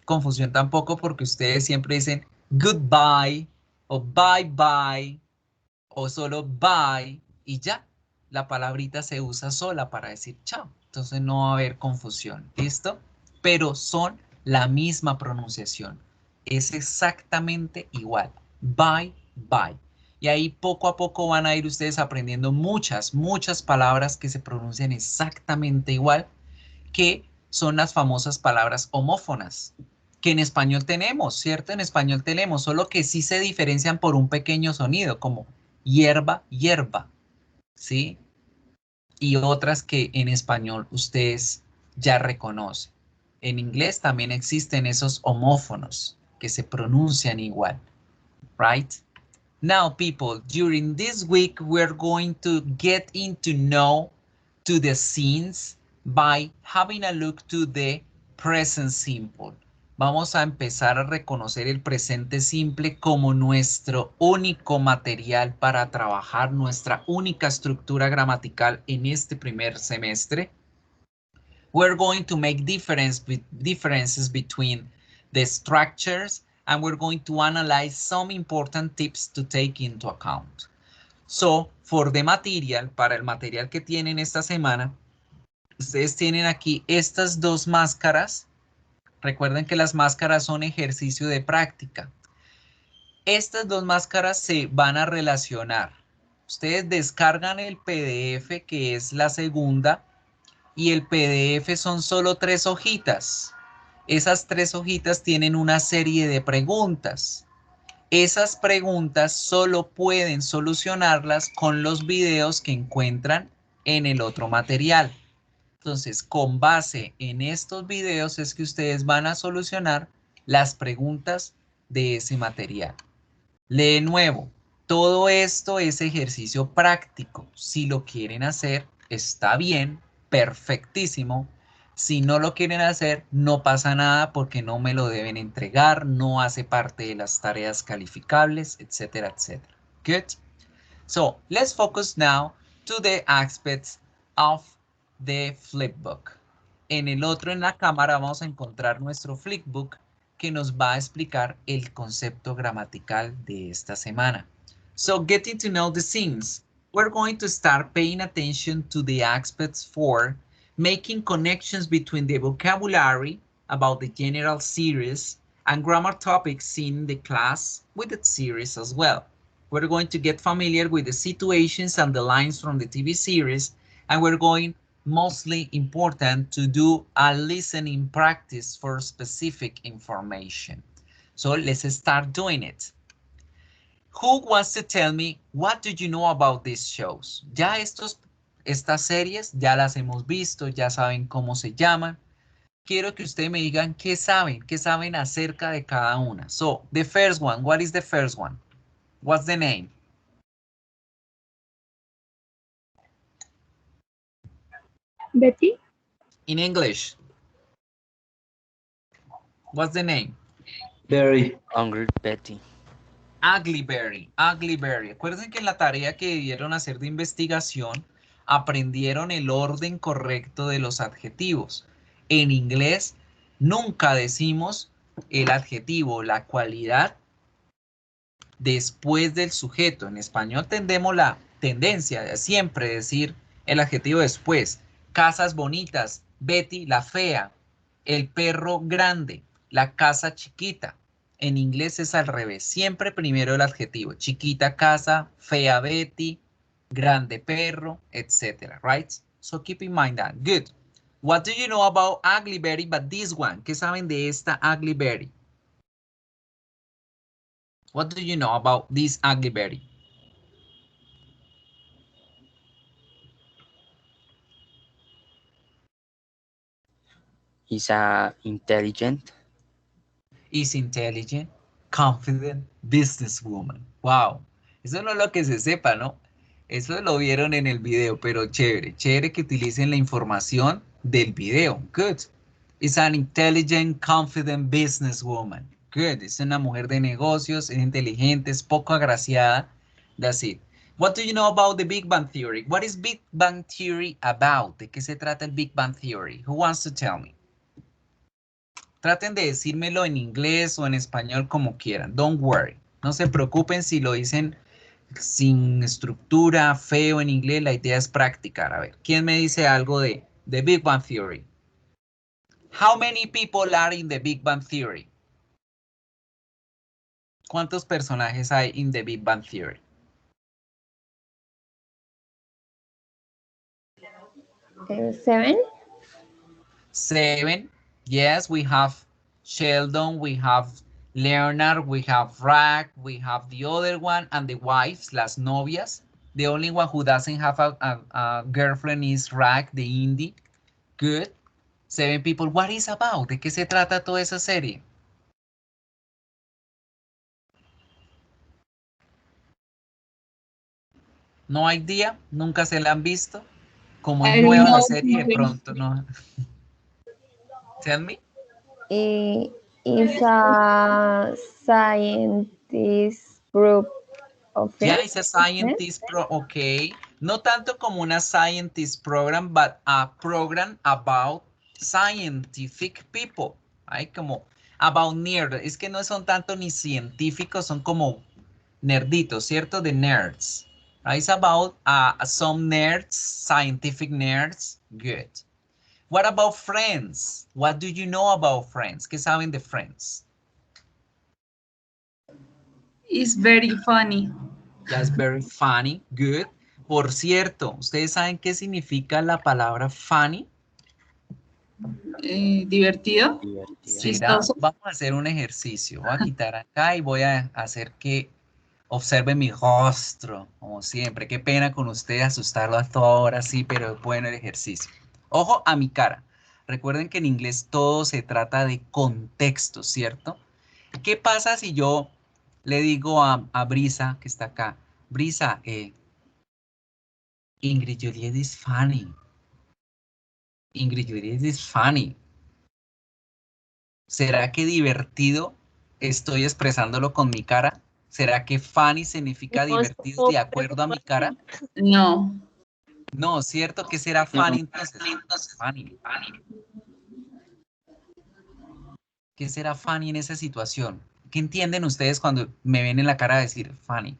confusión tampoco porque ustedes siempre dicen goodbye o bye bye o solo bye y ya. La palabrita se usa sola para decir chao. Entonces no va a haber confusión. ¿Listo? Pero son la misma pronunciación. Es exactamente igual. Bye, bye. Y ahí poco a poco van a ir ustedes aprendiendo muchas palabras que se pronuncian exactamente igual, que son las famosas palabras homófonas, que en español tenemos, ¿cierto? En español tenemos, solo que sí se diferencian por un pequeño sonido, como hierba, hierba, ¿sí? Y otras que en español ustedes ya reconocen. En inglés también existen esos homófonos que se pronuncian igual, right? Now, people, during this week, we're going to get into know to the scenes by having a look to the present simple. Vamos a empezar a reconocer el presente simple como nuestro único material para trabajar, nuestra única estructura gramatical en este primer semestre. We're going to make differences between the structures, and we're going to analyze some important tips to take into account. So, for the material, para el material que tienen esta semana, ustedes tienen aquí estas dos máscaras. Recuerden que las máscaras son ejercicio de práctica. Estas dos máscaras se van a relacionar. Ustedes descargan el PDF, que es la segunda, y el PDF son solo 3 hojitas. Esas 3 hojitas tienen una serie de preguntas. Esas preguntas solo pueden solucionarlas con los videos que encuentran en el otro material. Entonces, con base en estos videos es que ustedes van a solucionar las preguntas de ese material. De nuevo, todo esto es ejercicio práctico. Si lo quieren hacer, está bien, perfectísimo. Si no lo quieren hacer, no pasa nada porque no me lo deben entregar, no hace parte de las tareas calificables, etcétera, etcétera. Good. So, let's focus now to the aspects of the flipbook. En el otro, en la cámara, vamos a encontrar nuestro flipbook que nos va a explicar el concepto gramatical de esta semana. So, getting to know the scenes. We're going to start paying attention to the aspects for making connections between the vocabulary about the general series and grammar topics seen in the class with the series as well. We're going to get familiar with the situations and the lines from the TV series, and we're going, mostly important, to do a listening practice for specific information. So let's start doing it. Who wants to tell me what do you know about these shows? Ya estas series ya las hemos visto, ya saben cómo se llaman. Quiero que ustedes me digan qué saben acerca de cada una. So, the first one, what is the first one? What's the name?
Betty.
In English. What's the name?
Berry.
Hungry Betty.
Ugly Berry, Ugly Berry. Acuérdense que en la tarea que debieron hacer de investigación aprendieron el orden correcto de los adjetivos. En inglés nunca decimos el adjetivo, la cualidad después del sujeto. En español tendemos la tendencia de siempre decir el adjetivo después. Casas bonitas, Betty la fea, el perro grande, la casa chiquita. En inglés es al revés, siempre primero el adjetivo. Chiquita casa, fea Betty, grande perro, etc. Right? So keep in mind that. Good. What do you know about Ugly Betty but this one? ¿Qué saben de esta Ugly Betty? What do you know about this Ugly Betty?
He's intelligent.
Is intelligent, confident, businesswoman. Wow. Eso no es lo que se sepa, ¿no? Eso lo vieron en el video, pero chévere. Chévere que utilicen la información del video. Good. Is an intelligent, confident businesswoman. Good. Es una mujer de negocios, es inteligente, es poco agraciada. That's it. What do you know about the Big Bang Theory? What is Big Bang Theory about? ¿De qué se trata el Big Bang Theory? Who wants to tell me? Traten de decírmelo en inglés o en español como quieran. Don't worry. No se preocupen si lo dicen sin estructura, feo en inglés. La idea es practicar. A ver, ¿quién me dice algo de The Big Bang Theory? How many people are in the Big Bang Theory? ¿Cuántos personajes hay in the Big Bang Theory?
7.
7. Yes, we have Sheldon, we have Leonard, we have Rag, we have the other one, and the wives, las novias. The only one who doesn't have a girlfriend is Rag, the indie. Good. 7 people. What is about? ¿De qué se trata toda esa serie? No hay día, nunca se la han visto. Como es nueva la serie, de pronto no. Tell me.
Is a scientist group of
Yeah,
friends.
it's a scientist okay. No tanto como una scientist program, but a program about scientific people. Hay como about nerd. Es que no son tanto ni científicos, son como nerditos, ¿cierto? De nerds. Right? It's about some nerds, scientific nerds. Good. What about Friends? What do you know about Friends? ¿Qué saben de Friends?
It's very funny.
That's very funny. Good. Por cierto, ¿ustedes saben qué significa la palabra funny?
Divertido. Chistoso.
Vamos a hacer un ejercicio. Voy a quitar acá y voy a hacer que observe mi rostro, como siempre. Qué pena con ustedes asustarlo a toda hora, sí, pero es bueno el ejercicio. Ojo a mi cara. Recuerden que en inglés todo se trata de contexto, ¿cierto? ¿Qué pasa si yo le digo a Brisa, que está acá, Brisa, Ingrid Juliet is funny. Ingrid Juliet is funny. ¿Será que divertido estoy expresándolo con mi cara? ¿Será que funny significa divertido de acuerdo a mi cara?
No.
No, ¿cierto? ¿Qué será funny entonces? Funny. ¿Qué será funny en esa situación? ¿Qué entienden ustedes cuando me ven en la cara decir funny?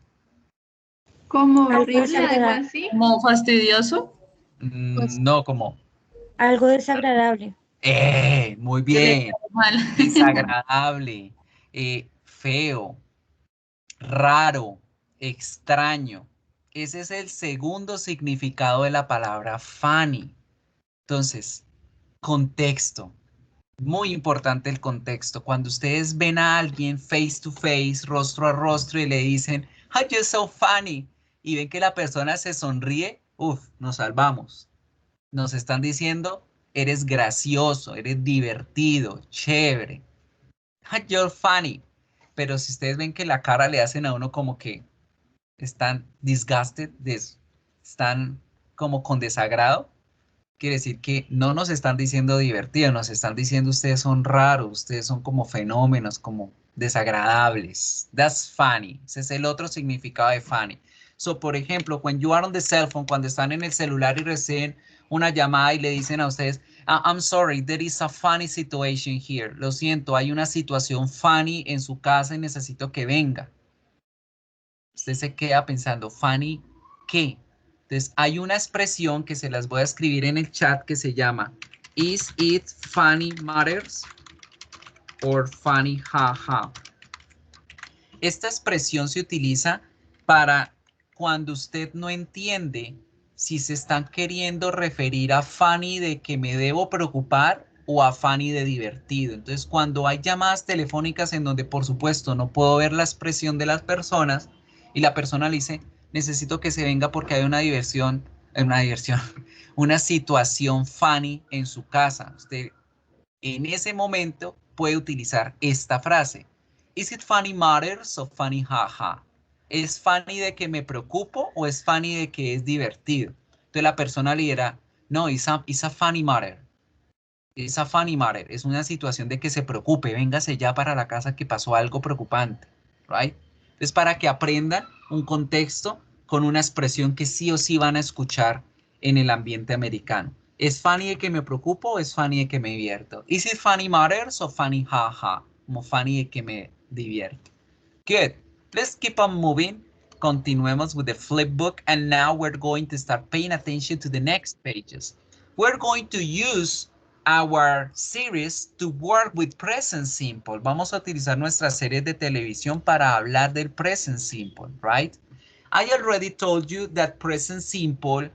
Como
Algo
risa, algo
desagradable.
así.
¿Como fastidioso?
No, como...
Algo desagradable.
Muy bien.
Mal.
Desagradable, feo, raro, extraño. Ese es el segundo significado de la palabra funny. Entonces, contexto. Muy importante el contexto. Cuando ustedes ven a alguien face to face, rostro a rostro y le dicen, "Oh, you're so funny", y ven que la persona se sonríe, nos salvamos. Nos están diciendo, eres gracioso, eres divertido, chévere. You're funny. Pero si ustedes ven que la cara le hacen a uno como que están disgusted, están como con desagrado, quiere decir que no nos están diciendo divertido, nos están diciendo ustedes son raros, ustedes son como fenómenos, como desagradables. That's funny. Ese es el otro significado de funny. So, por ejemplo, when you are on the cell phone, cuando están en el celular y reciben una llamada y le dicen a ustedes, I'm sorry, there is a funny situation here. Lo siento, hay una situación funny en su casa y necesito que venga. Usted se queda pensando, ¿funny qué? Entonces, hay una expresión que se las voy a escribir en el chat que se llama Is it funny matters or funny jaja? Esta expresión se utiliza para cuando usted no entiende si se están queriendo referir a funny de que me debo preocupar o a funny de divertido. Entonces, cuando hay llamadas telefónicas en donde, por supuesto, no puedo ver la expresión de las personas y la persona le dice, necesito que se venga porque hay una situación funny en su casa. Usted en ese momento puede utilizar esta frase. Is it funny matters o funny jaja? ¿Es funny de que me preocupo o es funny de que es divertido? Entonces la persona le dirá, no, it's a funny matter. It's a funny matter. Es una situación de que se preocupe, véngase ya para la casa que pasó algo preocupante. Right? Entonces para que aprendan un contexto con una expresión que sí o sí van a escuchar en el ambiente americano. ¿Es funny de que me preocupo o es funny de que me divierto? ¿Is it funny matters o funny haha? Como funny de que me divierto. Good. Let's keep on moving. Continuemos with the flip book, and now we're going to start paying attention to the next pages. We're going to use our series to work with present simple. Vamos a utilizar nuestras series de televisión para hablar del present simple, right? I already told you that present simple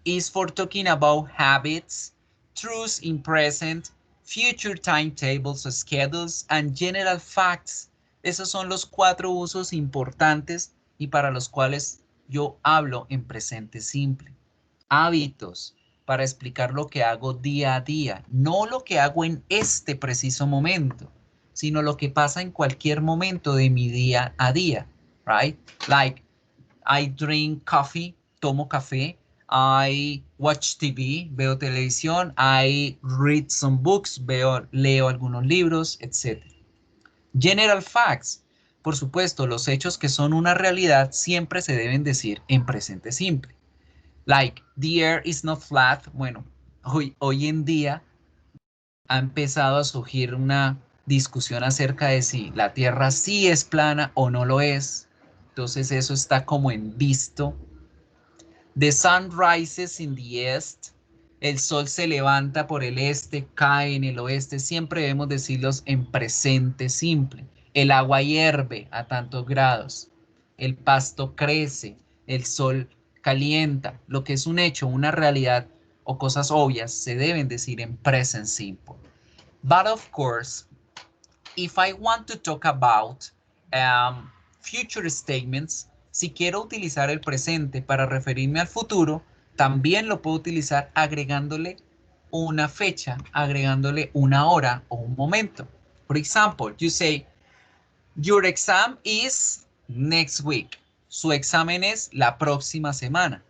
is for talking about habits, truths in present, future timetables, schedules, and general facts. Esos son los 4 usos importantes y para los cuales yo hablo en presente simple. Hábitos, para explicar lo que hago día a día, no lo que hago en este preciso momento, sino lo que pasa en cualquier momento de mi día a día, right? Like, I drink coffee, tomo café. I watch TV, veo televisión. I read some books, leo algunos libros, etc. General facts. Por supuesto, los hechos que son una realidad siempre se deben decir en presente simple. Like, the air is not flat. Bueno, hoy en día ha empezado a surgir una discusión acerca de si la Tierra sí es plana o no lo es. Entonces eso está como en visto. The sun rises in the east. El sol se levanta por el este, cae en el oeste. Siempre debemos decirlos en presente simple. El agua hierve a tantos grados. El pasto crece. El sol calienta. Lo que es un hecho, una realidad o cosas obvias se deben decir en present simple. But of course, if I want to talk about future statements, si quiero utilizar el presente para referirme al futuro, también lo puedo utilizar agregándole una fecha, agregándole una hora o un momento. For example, you say, your exam is next week. Su examen es la próxima semana.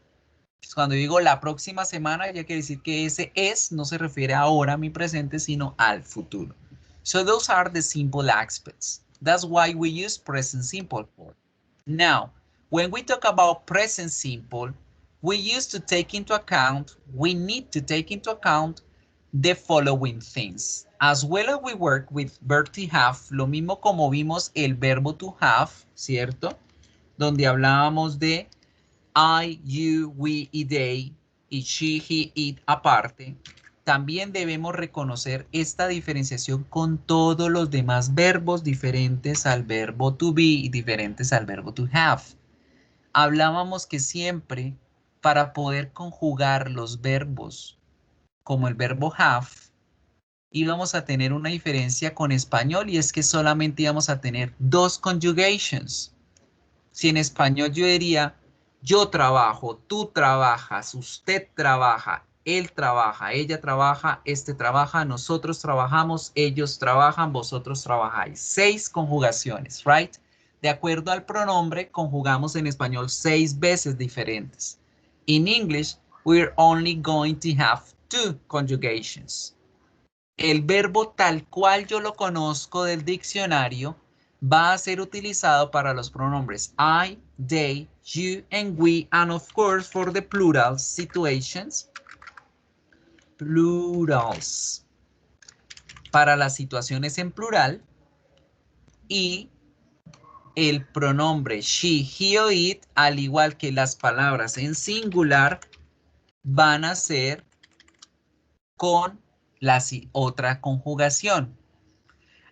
Cuando digo la próxima semana, ya quiere decir que ese es no se refiere ahora a mi presente, sino al futuro. So those are the simple aspects. That's why we use present simple for. Now, when we talk about present simple, we need to take into account the following things. As well as we work with verb to have, lo mismo como vimos el verbo to have, ¿cierto? Donde hablábamos de I, you, we y they, y she, he, it aparte, también debemos reconocer esta diferenciación con todos los demás verbos diferentes al verbo to be y diferentes al verbo to have. Hablábamos que siempre para poder conjugar los verbos como el verbo have, íbamos a tener una diferencia con español y es que solamente íbamos a tener 2 conjugations. Si en español yo diría yo trabajo, tú trabajas, usted trabaja, él trabaja, ella trabaja, este trabaja, nosotros trabajamos, ellos trabajan, vosotros trabajáis. 6 conjugaciones, right? De acuerdo al pronombre, conjugamos en español 6 veces diferentes. In English, we're only going to have 2 conjugations. El verbo tal cual yo lo conozco del diccionario va a ser utilizado para los pronombres I, they, you, and we, and of course for the plural situations. Plurals. Para las situaciones en plural. Y el pronombre she, he o it, al igual que las palabras en singular, van a ser con la otra conjugación.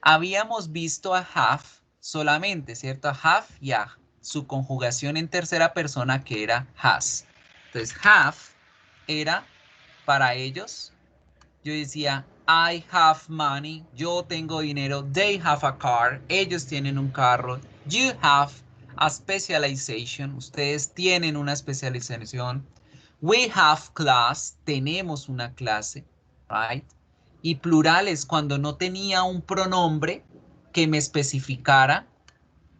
Habíamos visto a have solamente, ¿cierto? A have y a su conjugación en tercera persona que era has. Entonces, have era para ellos. Yo decía, I have money. Yo tengo dinero. They have a car. Ellos tienen un carro. You have a specialization. Ustedes tienen una especialización. We have class. Tenemos una clase. Right? Y plurales cuando no tenía un pronombre que me especificara,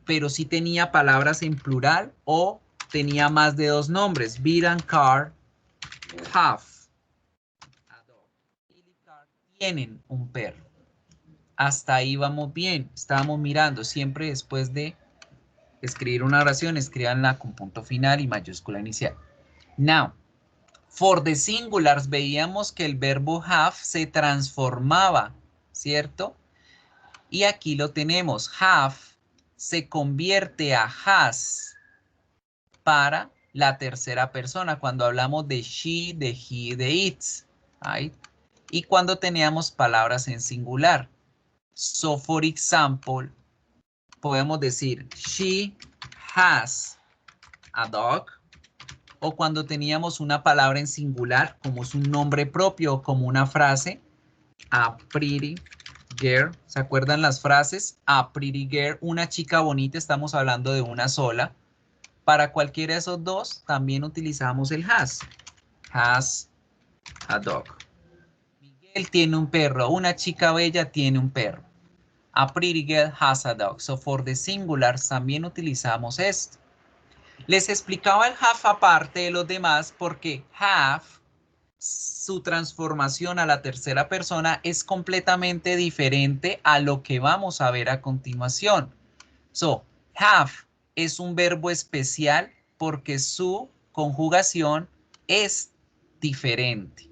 pero sí tenía palabras en plural o tenía más de 2 nombres. Beer and car, have. Tienen un perro. Hasta ahí vamos bien. Estábamos mirando siempre después de escribir una oración, escríbanla con punto final y mayúscula inicial. Now, for the singulars veíamos que el verbo have se transformaba, ¿cierto? Y aquí lo tenemos, have se convierte a has para la tercera persona, cuando hablamos de she, de he, de its, right? Y cuando teníamos palabras en singular. So, for example, podemos decir, she has a dog. O cuando teníamos una palabra en singular, como es un nombre propio o como una frase, a pretty girl. ¿Se acuerdan las frases? A pretty girl, una chica bonita, estamos hablando de una sola. Para cualquiera de esos dos, también utilizamos el has. Has a dog. Miguel tiene un perro. Una chica bella tiene un perro. A pretty girl has a dog. So, for the singulars también utilizamos esto. Les explicaba el have aparte de los demás porque have, su transformación a la tercera persona es completamente diferente a lo que vamos a ver a continuación. So, have es un verbo especial porque su conjugación es diferente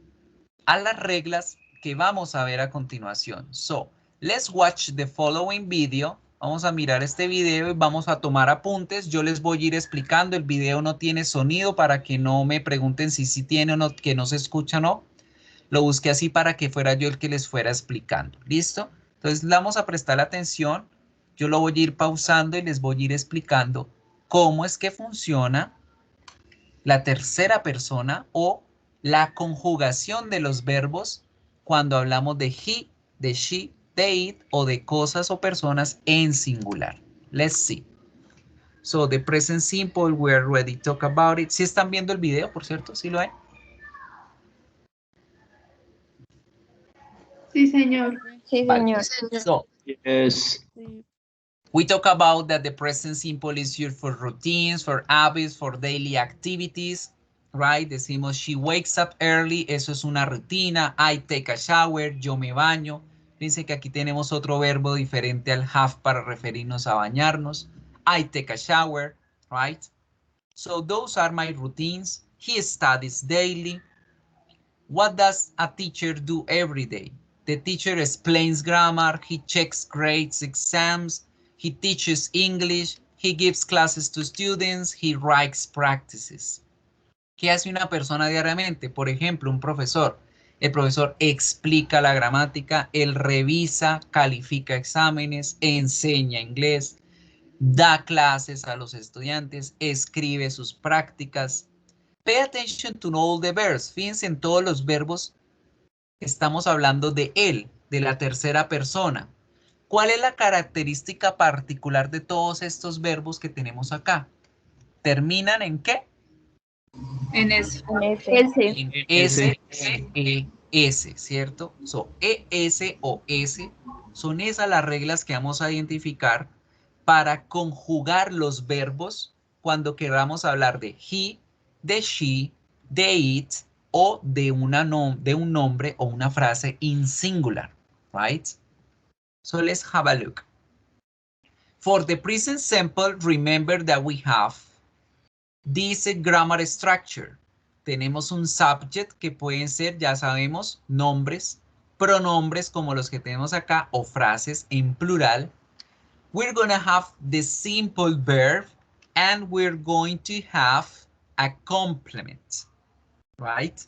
a las reglas que vamos a ver a continuación. So, let's watch the following video. Vamos a mirar este video y vamos a tomar apuntes. Yo les voy a ir explicando. El video no tiene sonido para que no me pregunten si sí tiene o no, que no se escucha o no. Lo busqué así para que fuera yo el que les fuera explicando. ¿Listo? Entonces, vamos a prestar atención. Yo lo voy a ir pausando y les voy a ir explicando cómo es que funciona la tercera persona o la conjugación de los verbos cuando hablamos de he, de she, de it o de cosas o personas en singular. Let's see. So, the present simple, we already talk about it. ¿Sí están viendo el video, por cierto? ¿Sí lo ven?
Sí, señor.
Sí,
Vale.
señor.
So,
Yes.
we talk about that the present simple is used for routines, for habits, for daily activities, right? Decimos, she wakes up early, eso es una rutina. I take a shower, yo me baño. Fíjense que aquí tenemos otro verbo diferente al have para referirnos a bañarnos. I take a shower, right? So those are my routines. He studies daily. What does a teacher do every day? The teacher explains grammar, he checks grades, exams, he teaches English, he gives classes to students, he writes practices. ¿Qué hace una persona diariamente? Por ejemplo, un profesor. El profesor explica la gramática, él revisa, califica exámenes, enseña inglés, da clases a los estudiantes, escribe sus prácticas. Pay attention to all the verbs. Fíjense en todos los verbos. Estamos hablando de él, de la tercera persona. ¿Cuál es la característica particular de todos estos verbos que tenemos acá? ¿Terminan en qué?
En eso.
Ese.
En S, E, S, ¿cierto? So, ES o S son esas las reglas que vamos a identificar para conjugar los verbos cuando queramos hablar de he, de she, de it o de un nombre o una frase in singular, right? So let's have a look. For the present simple, remember that we have this grammar structure. Tenemos un subject que pueden ser, ya sabemos, nombres, pronombres como los que tenemos acá o frases en plural. We're going to have the simple verb and we're going to have a complement, right?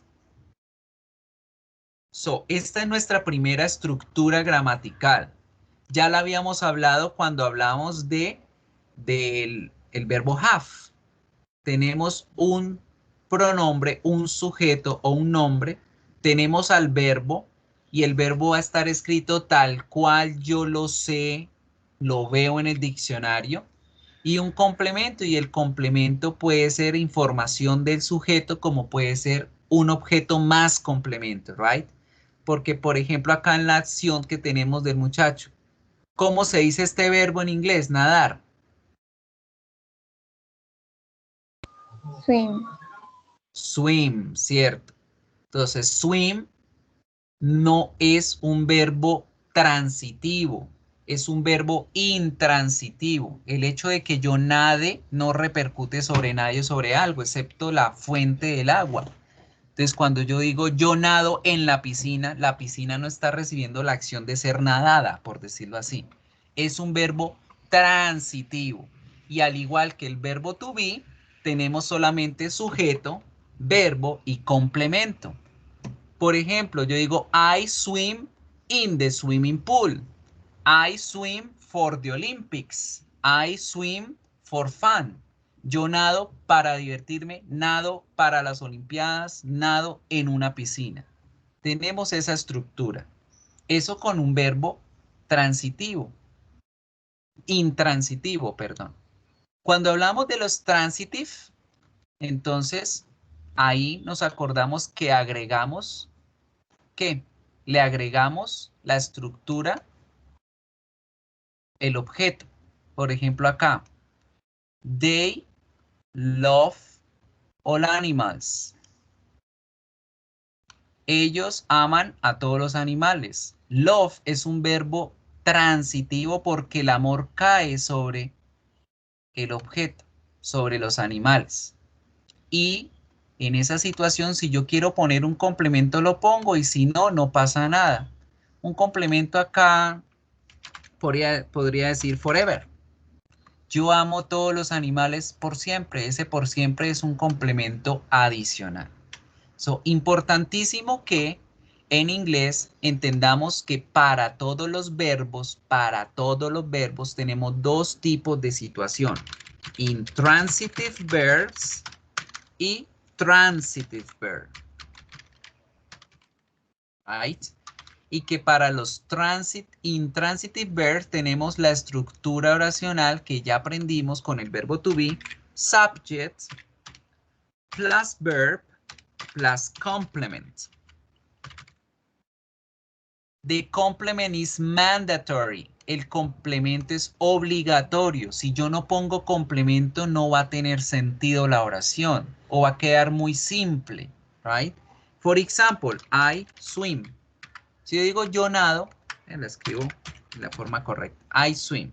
So, esta es nuestra primera estructura gramatical. Ya la habíamos hablado cuando hablamos del verbo have. Tenemos un pronombre, un sujeto o un nombre. Tenemos al verbo y el verbo va a estar escrito tal cual yo lo sé, lo veo en el diccionario. Y un complemento, y el complemento puede ser información del sujeto como puede ser un objeto más complemento, right? Porque, por ejemplo, acá en la acción que tenemos del muchacho, ¿cómo se dice este verbo en inglés? Nadar.
Swim.
Swim, ¿cierto? Entonces, swim no es un verbo transitivo, es un verbo intransitivo. El hecho de que yo nade no repercute sobre nadie o sobre algo, excepto la fuente del agua. Entonces, cuando yo digo yo nado en la piscina no está recibiendo la acción de ser nadada, por decirlo así. Es un verbo transitivo. Y al igual que el verbo to be, tenemos solamente sujeto, verbo y complemento. Por ejemplo, yo digo I swim in the swimming pool. I swim for the Olympics. I swim for fun. Yo nado para divertirme, nado para las Olimpiadas, nado en una piscina. Tenemos esa estructura. Eso con un verbo transitivo, intransitivo, perdón. Cuando hablamos de los transitive, entonces ahí nos acordamos que agregamos, ¿qué? Le agregamos la estructura, el objeto. Por ejemplo, acá, they love all animals. Ellos aman a todos los animales. Love es un verbo transitivo porque el amor cae sobre el objeto, sobre los animales. Y en esa situación, si yo quiero poner un complemento, lo pongo, y si no, no pasa nada. Un complemento acá podría decir forever. Yo amo todos los animales por siempre. Ese por siempre es un complemento adicional. Importantísimo que en inglés entendamos que para todos los verbos tenemos dos tipos de situación. Intransitive verbs y transitive verbs. Right? Y que para los intransitive verbs tenemos la estructura oracional que ya aprendimos con el verbo to be, subject plus verb plus complement. The complement is mandatory. El complemento es obligatorio. Si yo no pongo complemento, no va a tener sentido la oración o va a quedar muy simple, right? For example, I swim. Si yo digo yo nado, la escribo de la forma correcta. I swim.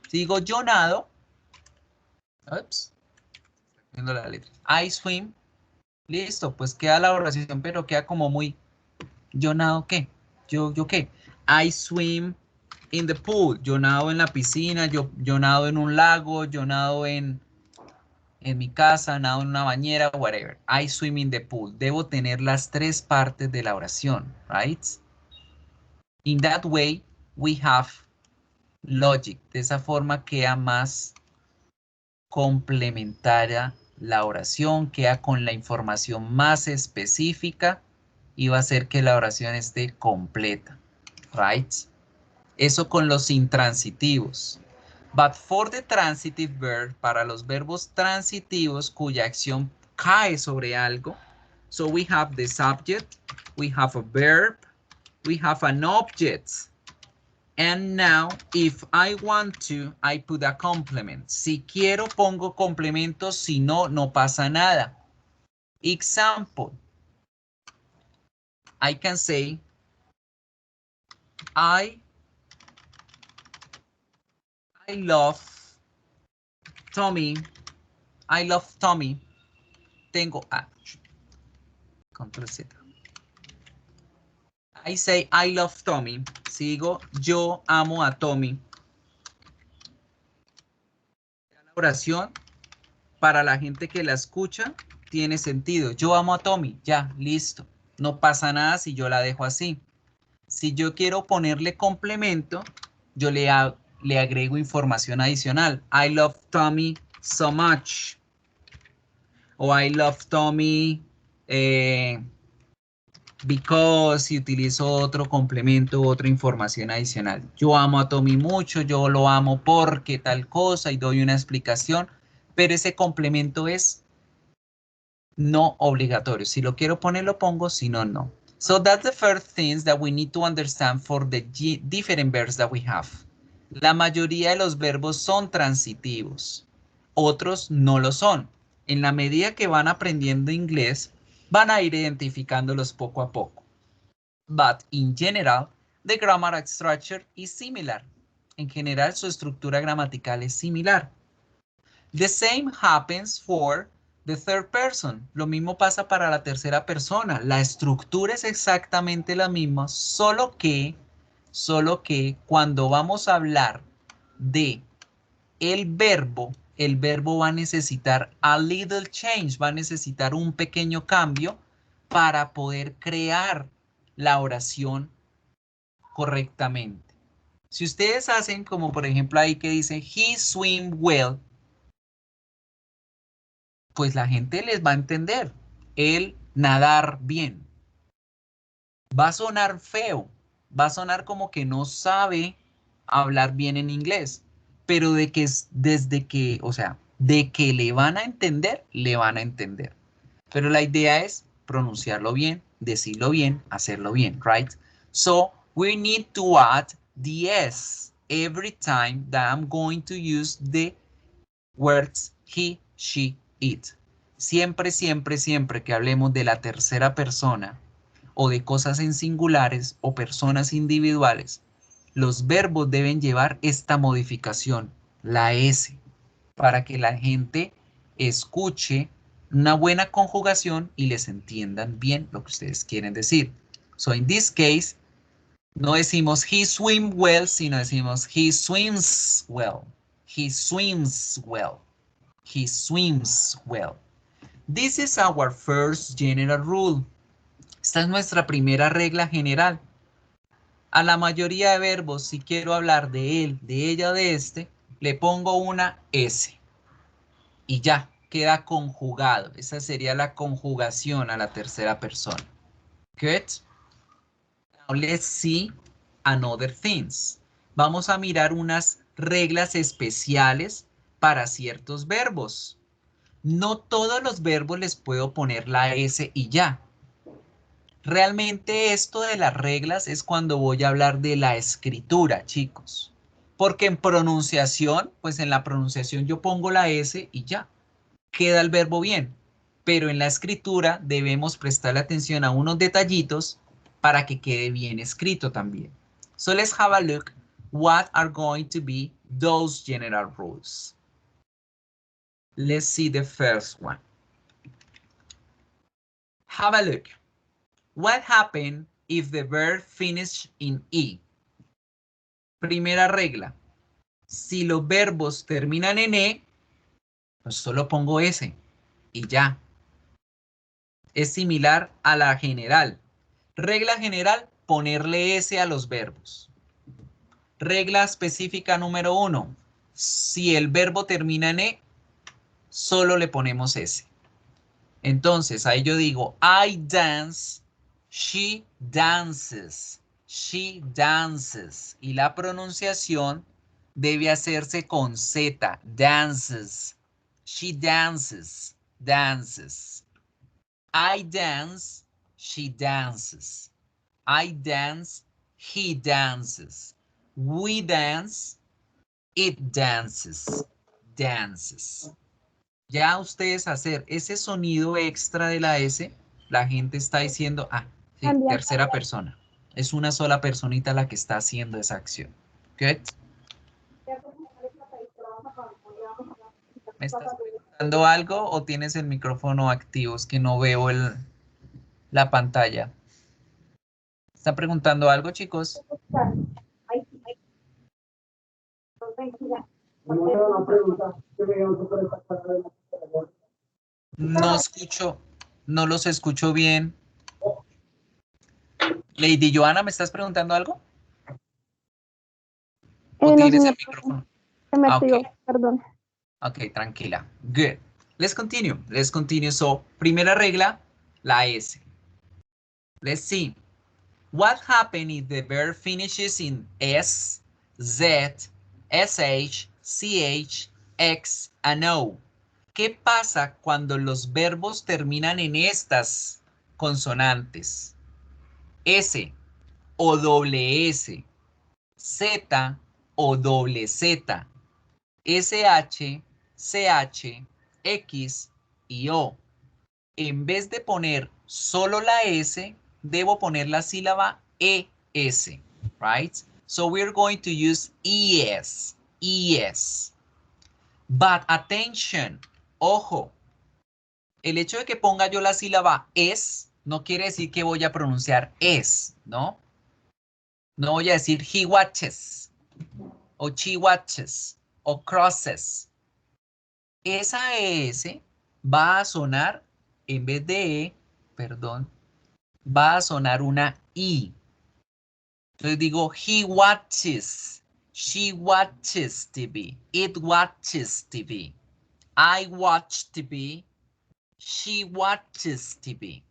Si digo yo nado, ups, viendo la letra. I swim. Listo, pues queda la oración, pero queda como muy, ¿yo nado qué? ¿Yo qué? I swim in the pool. Yo nado en la piscina, yo nado en un lago, yo nado en mi casa, nado en una bañera, whatever. I swim in the pool. Debo tener las tres partes de la oración, right? In that way, we have logic. De esa forma queda más complementaria la oración, queda con la información más específica y va a hacer que la oración esté completa, right? Eso con los intransitivos. But for the transitive verb, para los verbos transitivos cuya acción cae sobre algo, so we have the subject, we have a verb, we have an object. And now, if I want to, I put a complement. Si quiero, pongo complemento. Si no, no pasa nada. Example. I can say, I love Tommy. I love Tommy. Tengo Control Z. I say I love Tommy. Sigo, yo amo a Tommy. La oración para la gente que la escucha tiene sentido. Yo amo a Tommy. Ya, listo. No pasa nada si yo la dejo así. Si yo quiero ponerle complemento, yo le agrego información adicional. I love Tommy so much. O I love Tommy because, si utilizo otro complemento, otra información adicional. Yo amo a Tommy mucho, yo lo amo porque tal cosa y doy una explicación, pero ese complemento es no obligatorio. Si lo quiero poner, lo pongo, si no, no. So that's the first things that we need to understand for the different verbs that we have. La mayoría de los verbos son transitivos, otros no lo son. En la medida que van aprendiendo inglés, van a ir identificándolos poco a poco. But in general, the grammar structure is similar. En general, su estructura gramatical es similar. The same happens for the third person. Lo mismo pasa para la tercera persona. La estructura es exactamente la misma, solo que cuando vamos a hablar de el verbo va a necesitar a little change, va a necesitar un pequeño cambio para poder crear la oración correctamente. Si ustedes hacen como por ejemplo ahí que dice he swim well, pues la gente les va a entender el nadar bien. Va a sonar feo, va a sonar como que no sabe hablar bien en inglés, pero de que es desde que, o sea, de que le van a entender, le van a entender. Pero la idea es pronunciarlo bien, decirlo bien, hacerlo bien, right? So we need to add the S every time that I'm going to use the words he, she, it. Siempre, siempre, siempre que hablemos de la tercera persona o de cosas en singulares o personas individuales, los verbos deben llevar esta modificación, la S, para que la gente escuche una buena conjugación y les entiendan bien lo que ustedes quieren decir. So in this case, no decimos he swims well, sino decimos he swims well. He swims well. He swims well. This is our first general rule. Esta es nuestra primera regla general. A la mayoría de verbos, si quiero hablar de él, de ella, de este, le pongo una S. Y ya, queda conjugado. Esa sería la conjugación a la tercera persona. Good. Now let's see another things. Vamos a mirar unas reglas especiales para ciertos verbos. No todos los verbos les puedo poner la S y ya. Realmente esto de las reglas es cuando voy a hablar de la escritura, chicos. Porque en pronunciación, pues en la pronunciación yo pongo la S y ya. Queda el verbo bien. Pero en la escritura debemos prestarle atención a unos detallitos para que quede bien escrito también. So let's have a look what are going to be those general rules. Let's see the first one. Have a look. What happened if the verb finished in E? Primera regla. Si los verbos terminan en E, pues solo pongo S y ya. Es similar a la general. Regla general, ponerle S a los verbos. Regla específica número 1. Si el verbo termina en E, solo le ponemos S. Entonces, ahí yo digo, I dance, she dances, she dances. Y la pronunciación debe hacerse con Z, dances, she dances, dances. I dance, she dances. I dance, he dances. We dance, it dances, dances. Ya ustedes hacer ese sonido extra de la S, la gente está diciendo, ah, sí, tercera persona. Es una sola personita la que está haciendo esa acción. Good. ¿Me estás preguntando algo o tienes el micrófono activo? Es que no veo la pantalla. ¿Están preguntando algo, chicos? No escucho, no los escucho bien. Lady Joana, ¿me estás preguntando algo? ¿O
No,
tienes
se
el
me,
micrófono?
se me
Ah,
activó,
ok.
perdón.
Ok, tranquila. Good. Let's continue. Let's continue. So, primera regla, la S. Let's see. What happens if the verb finishes in S, Z, SH, CH, X, and O? ¿Qué pasa cuando los verbos terminan en estas consonantes? S o doble S, Z o doble Z, SH, CH, X y O. En vez de poner solo la S, debo poner la sílaba ES, right? So we're going to use es, es. But attention, ojo, el hecho de que ponga yo la sílaba es no quiere decir que voy a pronunciar es, ¿no? No voy a decir he watches, o she watches, o crosses. Esa S va a sonar, en vez de E, perdón, va a sonar una I. Entonces digo, he watches, she watches TV, it watches TV, I watch TV, she watches TV.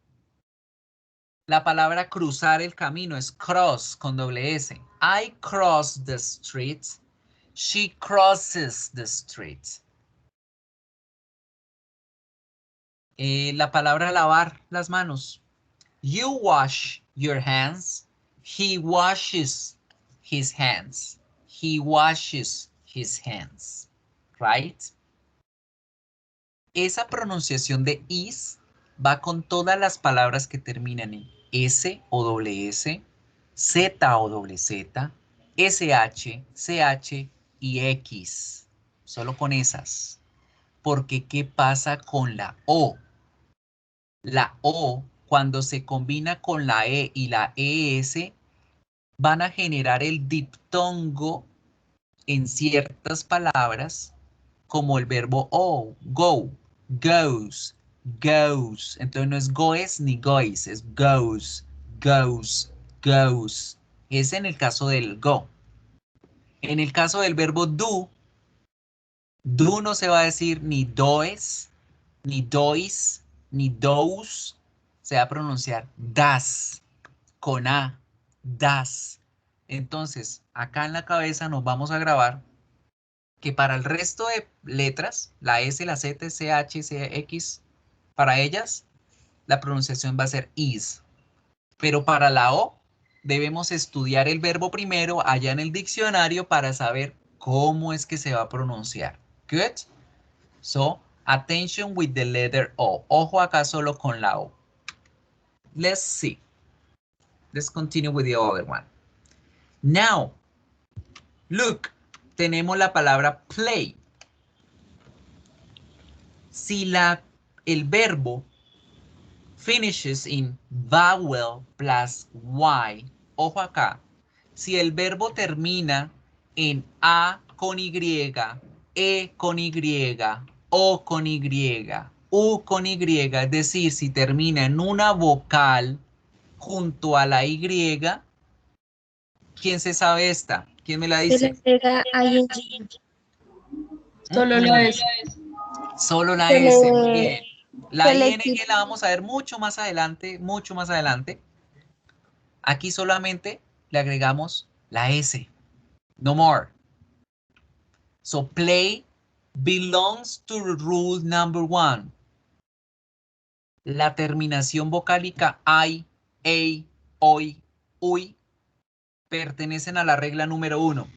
La palabra cruzar el camino es cross con doble S. I cross the street, she crosses the street. La palabra lavar las manos. You wash your hands. He washes his hands. He washes his hands. Right? Esa pronunciación de is va con todas las palabras que terminan en S o doble S, Z o doble Z, SH, CH y X. Solo con esas. Porque ¿qué pasa con la O? La O, cuando se combina con la E y la ES, van a generar el diptongo en ciertas palabras, como el verbo o, go, goes, goes. Entonces no es goes ni goes, es goes, goes, goes. Es en el caso del go. En el caso del verbo do no se va a decir ni does, ni dois, ni dous. Se va a pronunciar das, con A, das. Entonces, acá en la cabeza nos vamos a grabar que para el resto de letras, la S, la Z, CH, CX, para ellas, la pronunciación va a ser is. Pero para la O, debemos estudiar el verbo primero allá en el diccionario para saber cómo es que se va a pronunciar. Good? So, attention with the letter O. Ojo acá solo con la O. Let's see. Let's continue with the other one. Now, look, tenemos la palabra play. Si el verbo finishes in vowel plus Y, ojo acá, si el verbo termina en A con Y, E con Y, O con Y, U con Y, es decir, si termina en una vocal junto a la Y, ¿quién se sabe esta? ¿Quién me la
Se le
dice?
agrega ing.
Solo la S.
Solo la
Se le-
S, muy bien. La
se le
ING
quita.
la vamos a ver mucho más adelante, mucho más adelante. Aquí solamente le agregamos la S. No more. So play belongs to rule number 1. La terminación vocálica I, A, OI, UI pertenecen a la regla número 1.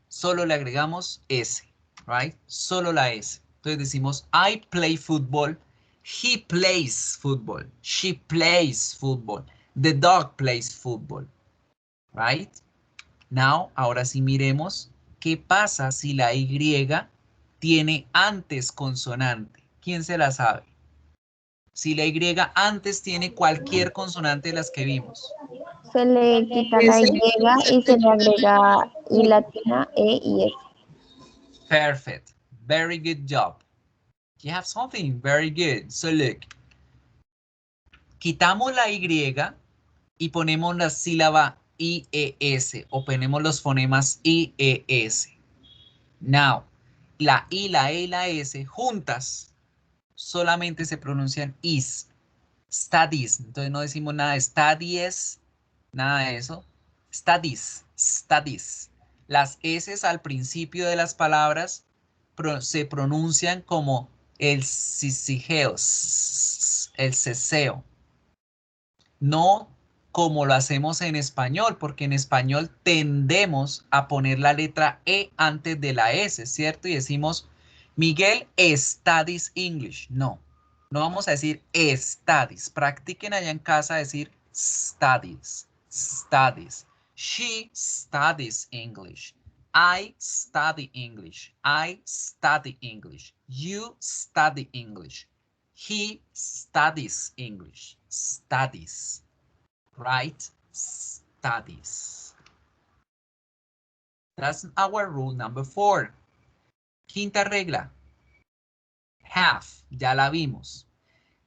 Solo le agregamos S, right? Solo la S. Entonces decimos I play football. He plays football. She plays football. The dog plays football. Right? Now, ahora sí miremos qué pasa si la Y tiene antes consonante. ¿Quién se la sabe? Si la Y antes tiene cualquier consonante de las que vimos.
Se le quita la Y y se le agrega I latina, E y S.
Perfect. Very good job. You have something very good. So look. Quitamos la Y y ponemos la sílaba IES o ponemos los fonemas IES. Now, la I, la E y la S juntas solamente se pronuncian is. Studies. Entonces no decimos nada de studies, nada de eso. Studies, studies. Las S al principio de las palabras se pronuncian como el sisigeo, el ceseo. No como lo hacemos en español, porque en español tendemos a poner la letra E antes de la S, ¿cierto? Y decimos, Miguel studies English. No, no vamos a decir studies. Practiquen allá en casa decir studies, studies. She studies English. I study English. I study English. You study English. He studies English. Studies. Right? Studies. That's our rule number 4. Quinta regla. Have. Ya la vimos.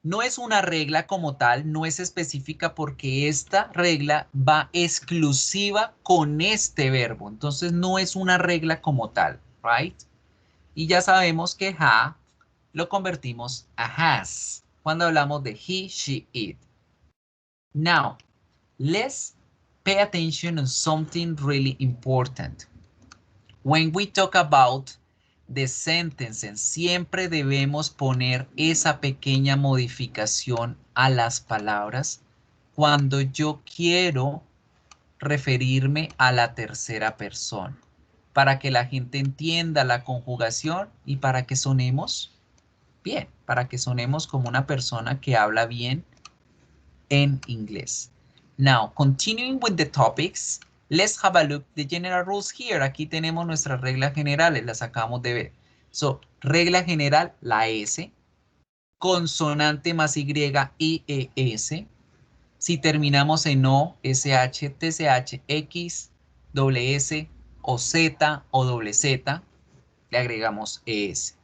No es una regla como tal, no es específica porque esta regla va exclusiva con este verbo. Entonces no es una regla como tal, right? Y ya sabemos que have lo convertimos a has cuando hablamos de he, she, it. Now, let's pay attention on something really important. When we talk about the sentences, siempre debemos poner esa pequeña modificación a las palabras cuando yo quiero referirme a la tercera persona, para que la gente entienda la conjugación y para que sonemos bien, para que sonemos como una persona que habla bien en inglés. Now, continuing with the topics, let's have a look the general rules here. Aquí tenemos nuestras reglas generales, las acabamos de ver. So, regla general, la S. Consonante más Y, IES. Si terminamos en O, SH, TCH, X, doble S, o Z, o doble Z, le agregamos ES.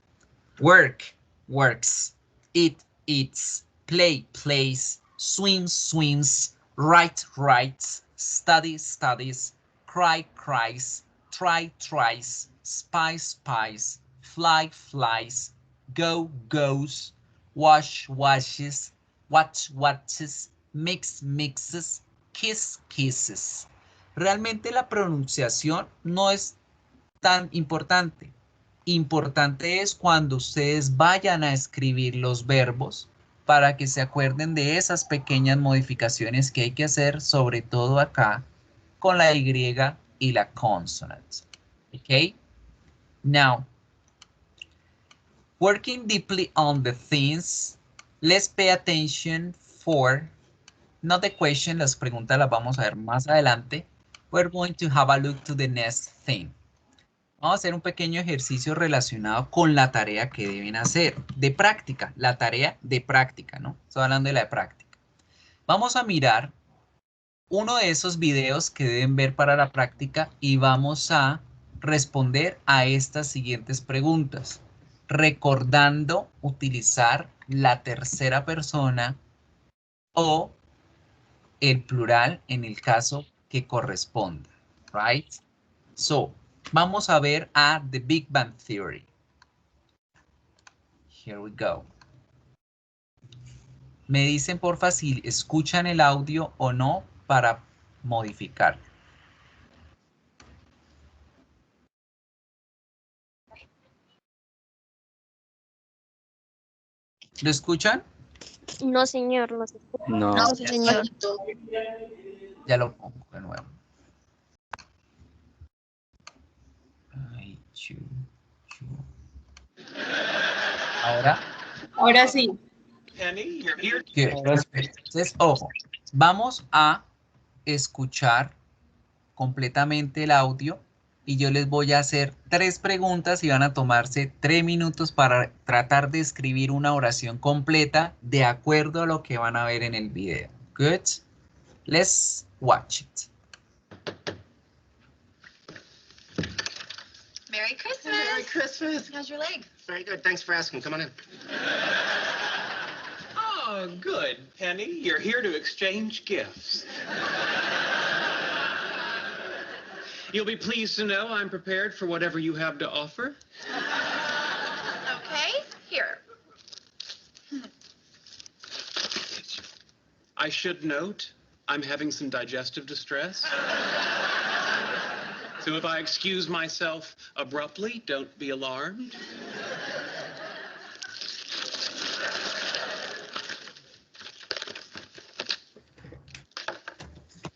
Work, works. Eat, eats. Play, plays. Swim, swims. Write, writes. Study, studies. Cry, cries. Try, tries. Spy, spies. Fly, flies. Go, goes. Wash, washes. Watch, watches. Mix, mixes. Kiss, kisses. Realmente la pronunciación no es tan importante. Importante es cuando ustedes vayan a escribir los verbos para que se acuerden de esas pequeñas modificaciones que hay que hacer, sobre todo acá, con la Y y la consonant. Okay? Now, working deeply on the things, let's pay attention for, not the question, las preguntas las vamos a ver más adelante. We're going to have a look to the next thing. Vamos a hacer un pequeño ejercicio relacionado con la tarea que deben hacer de práctica, la tarea de práctica, ¿no? Estoy hablando de la de práctica. Vamos a mirar uno de esos videos que deben ver para la práctica y vamos a responder a estas siguientes preguntas, recordando utilizar la tercera persona o el plural en el caso que corresponda, right? So, vamos a ver a The Big Bang Theory. Here we go. Me dicen porfa si escuchan el audio o no para modificar. ¿Lo escuchan?
No, señor, no se escucha.
No,
No, señor.
Ya lo pongo de nuevo. Ay, Ahora.
Ahora sí.
Good. Entonces, ojo, vamos a escuchar completamente el audio y yo les voy a hacer 3 preguntas y van a tomarse 3 minutos para tratar de escribir una oración completa de acuerdo a lo que van a ver en el video. Good. Let's watch it.
Merry Christmas.
Merry Christmas.
How's your leg?
Very good. Thanks for asking. Come on in.
Oh, good, Penny. You're here to exchange gifts. You'll be pleased to know I'm prepared for whatever you have to offer.
Okay, here.
I should note, I'm having some digestive distress. So if I excuse myself abruptly, don't be alarmed.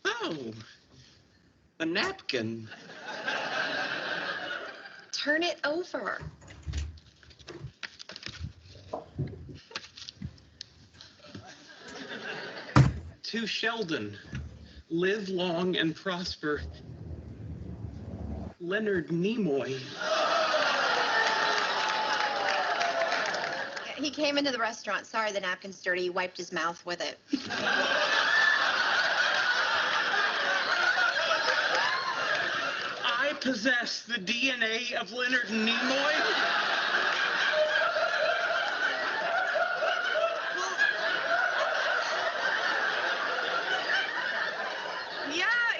Oh, a napkin.
Turn it over.
To Sheldon, Live long and prosper. Leonard Nimoy.
He came into the restaurant. Sorry, the napkin's dirty. He wiped his mouth with it.
I possess the DNA of Leonard Nimoy.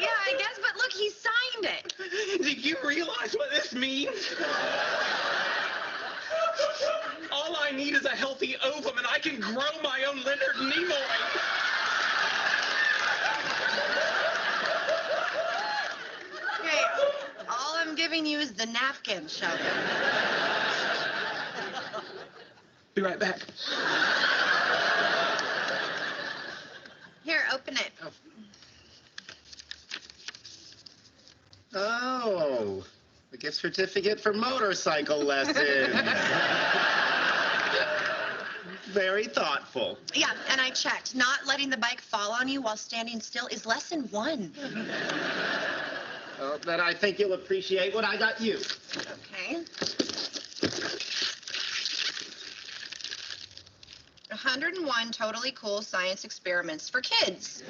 Yeah, I guess, but look, he signed it.
Do you realize what this means? All I need is a healthy ovum, and I can grow my own Leonard Nimoy.
Hey, all I'm giving you is the napkin, Sheldon.
Be right back.
Here, open it.
Oh, a gift certificate for motorcycle lessons. Very thoughtful.
Yeah, and I checked. Not letting the bike fall on you while standing still is lesson 1.
Well, then I think you'll appreciate what I got you.
Okay. 101 totally cool science experiments for kids.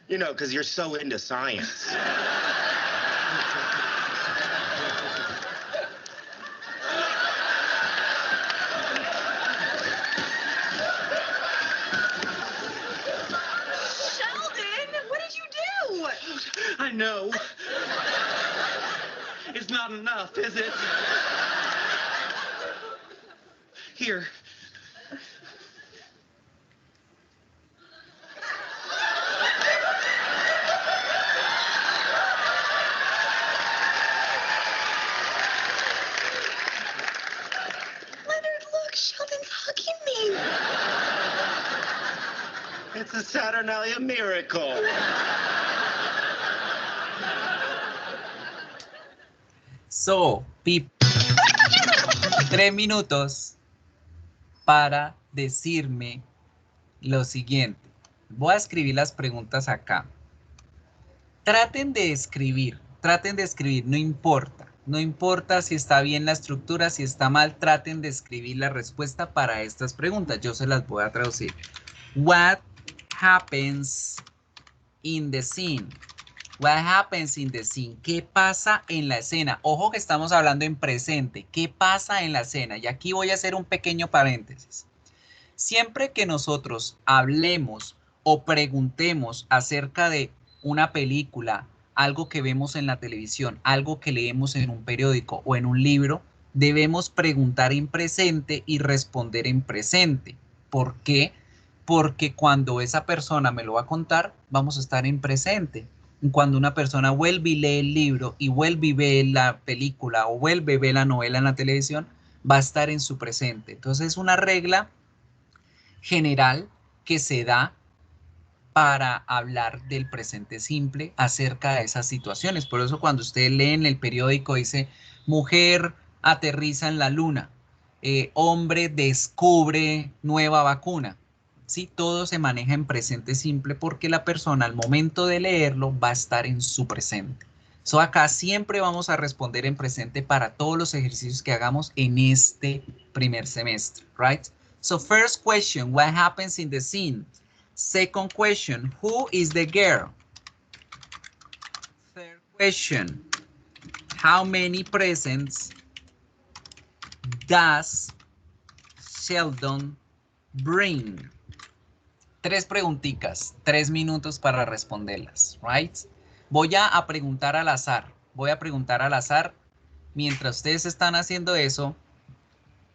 You know, because you're so into science.
Sheldon, what did you do?
I know. It's not enough, is it? Here.
Leonard, look, Sheldon's hugging me.
It's a Saturnalia miracle.
So, 3 minutos para decirme lo siguiente. Voy a escribir las preguntas acá. Traten de escribir, no importa. No importa si está bien la estructura, si está mal, traten de escribir la respuesta para estas preguntas. Yo se las voy a traducir. What happens in the scene? What happens in the scene? ¿Qué pasa en la escena? Ojo que estamos hablando en presente. ¿Qué pasa en la escena? Y aquí voy a hacer un pequeño paréntesis. Siempre que nosotros hablemos o preguntemos acerca de una película, algo que vemos en la televisión, algo que leemos en un periódico o en un libro, debemos preguntar en presente y responder en presente. ¿Por qué? Porque cuando esa persona me lo va a contar, vamos a estar en presente. Cuando una persona vuelve y lee el libro y vuelve y ve la película o vuelve y ve la novela en la televisión, va a estar en su presente. Entonces es una regla general que se da para hablar del presente simple acerca de esas situaciones. Por eso cuando usted lee en el periódico dice, mujer aterriza en la luna, hombre descubre nueva vacuna. Sí, todo se maneja en presente simple porque la persona al momento de leerlo va a estar en su presente. So acá siempre vamos a responder en presente para todos los ejercicios que hagamos en este primer semestre, right? So first question, what happens in the scene? Second question, who is the girl? Third question, how many presents does Sheldon bring? 3 preguntitas, 3 minutos para responderlas, right? Voy a preguntar al azar, Mientras ustedes están haciendo eso,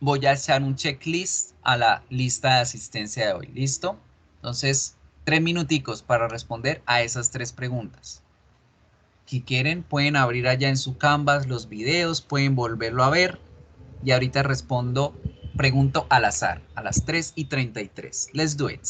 voy a echar un checklist a la lista de asistencia de hoy, ¿listo? Entonces, 3 minuticos para responder a esas 3 preguntas. Si quieren, pueden abrir allá en su Canvas los videos, pueden volverlo a ver. Y ahorita pregunto al azar, a las 3:33. Let's do it.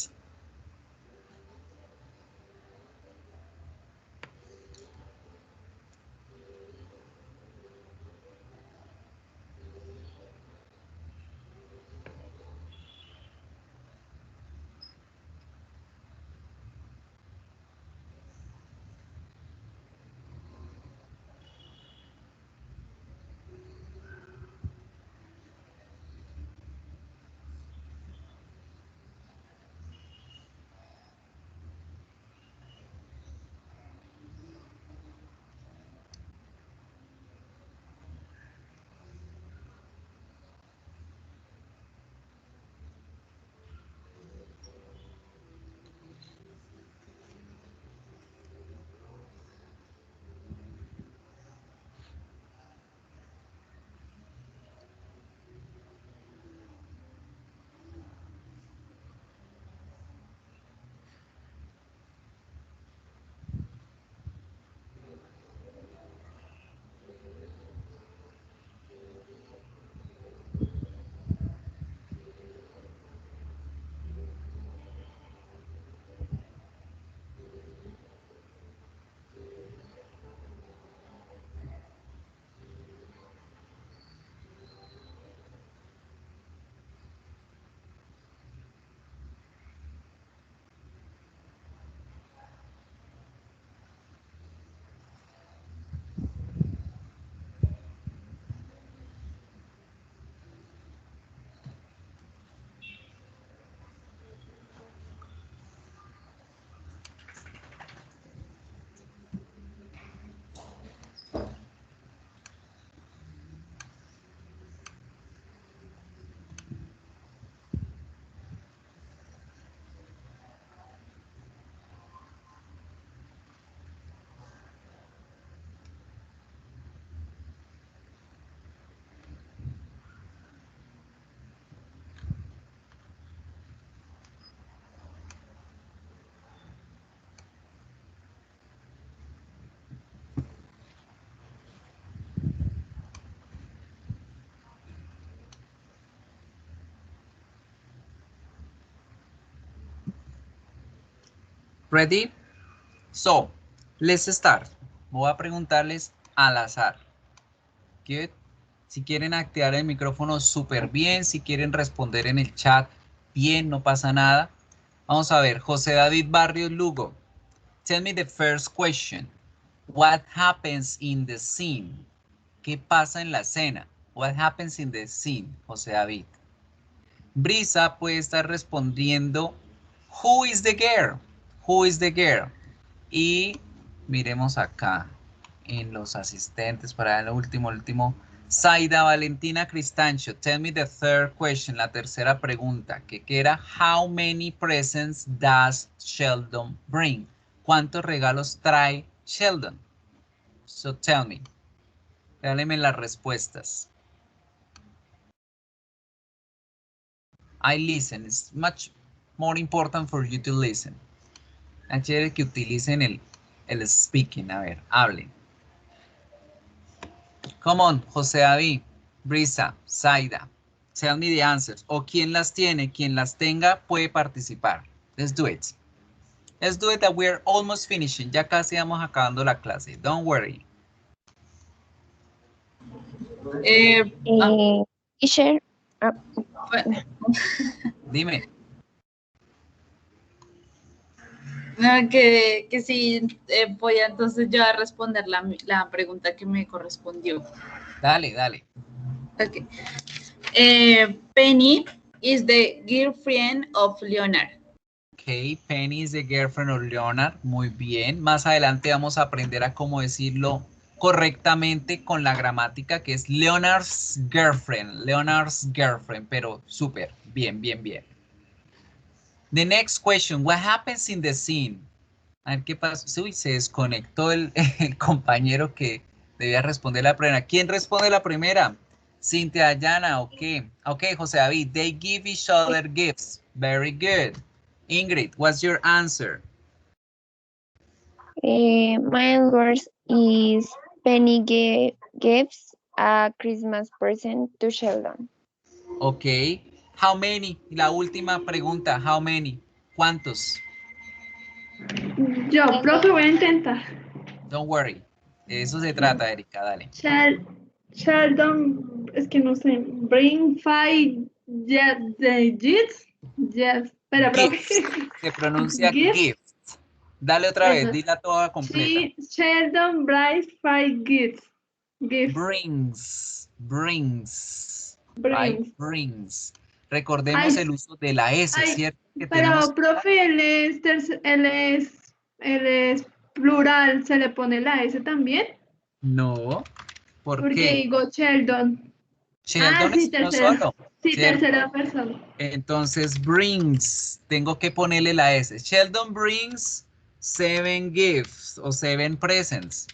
Ready? So, let's start. Voy a preguntarles al azar. Good. Si quieren activar el micrófono, súper bien. Si quieren responder en el chat, bien, no pasa nada. Vamos a ver, José David Barrios Lugo. Tell me the first question. What happens in the scene? ¿Qué pasa en la escena? What happens in the scene, José David? Brisa puede estar respondiendo, who is the girl? Who is the girl? Y miremos acá en los asistentes para el último. Zaida Valentina Cristancho, tell me the third question, la tercera pregunta, que era, how many presents does Sheldon bring? ¿Cuántos regalos trae Sheldon? So tell me. Regáleme las respuestas. I listen. It's much more important for you to listen. Es chévere que utilicen el speaking. A ver, hablen. Come on, José David, Brisa, Zaida. Tell me the answers. O quien las tiene, quien las tenga puede participar. Let's do it. Let's do it that we're almost finishing. Ya casi vamos acabando la clase. Don't worry.
Teacher,
Dime.
No, que sí, voy a entonces yo a responder la pregunta que me correspondió.
Dale, dale.
Ok. Penny is the girlfriend of Leonard.
Ok, Penny is the girlfriend of Leonard. Muy bien. Más adelante vamos a aprender a cómo decirlo correctamente con la gramática, que es Leonard's girlfriend. Leonard's girlfriend, pero súper. Bien, bien, bien. The next question, what happens in the scene? A ver qué pasa. Uy, se desconectó el compañero que debía responder la primera. ¿Quién responde la primera? Cintia Dayana, ok. Ok, José David, they give each other gifts. Very good. Ingrid, what's your answer?
my answer is Penny gives a Christmas present to Sheldon.
Ok. How many? La última pregunta, how many? ¿Cuántos?
Yo, profe, voy a intentar.
Don't worry. De eso se trata, Erika, dale.
Sheldon, es que no sé, bring five gifts. Yes, espera, profe.
Gifts. Se pronuncia
Gifts.
gift. Dale otra vez,
Eso.
dila toda completa.
Sheldon brings five gifts.
Brings.
Brings.
Right? Brings. Recordemos el uso de la S, ¿cierto? Que
Pero,
tenemos...
profe, él es plural, ¿se le pone la S también?
No. ¿Por
Porque
qué?
digo Sheldon.
Sheldon
sí,
es uno
tercera.
solo.
Sí,
¿cierto?
tercera persona.
Entonces, brings. Tengo que ponerle la S. Sheldon brings 7 gifts o 7 presents.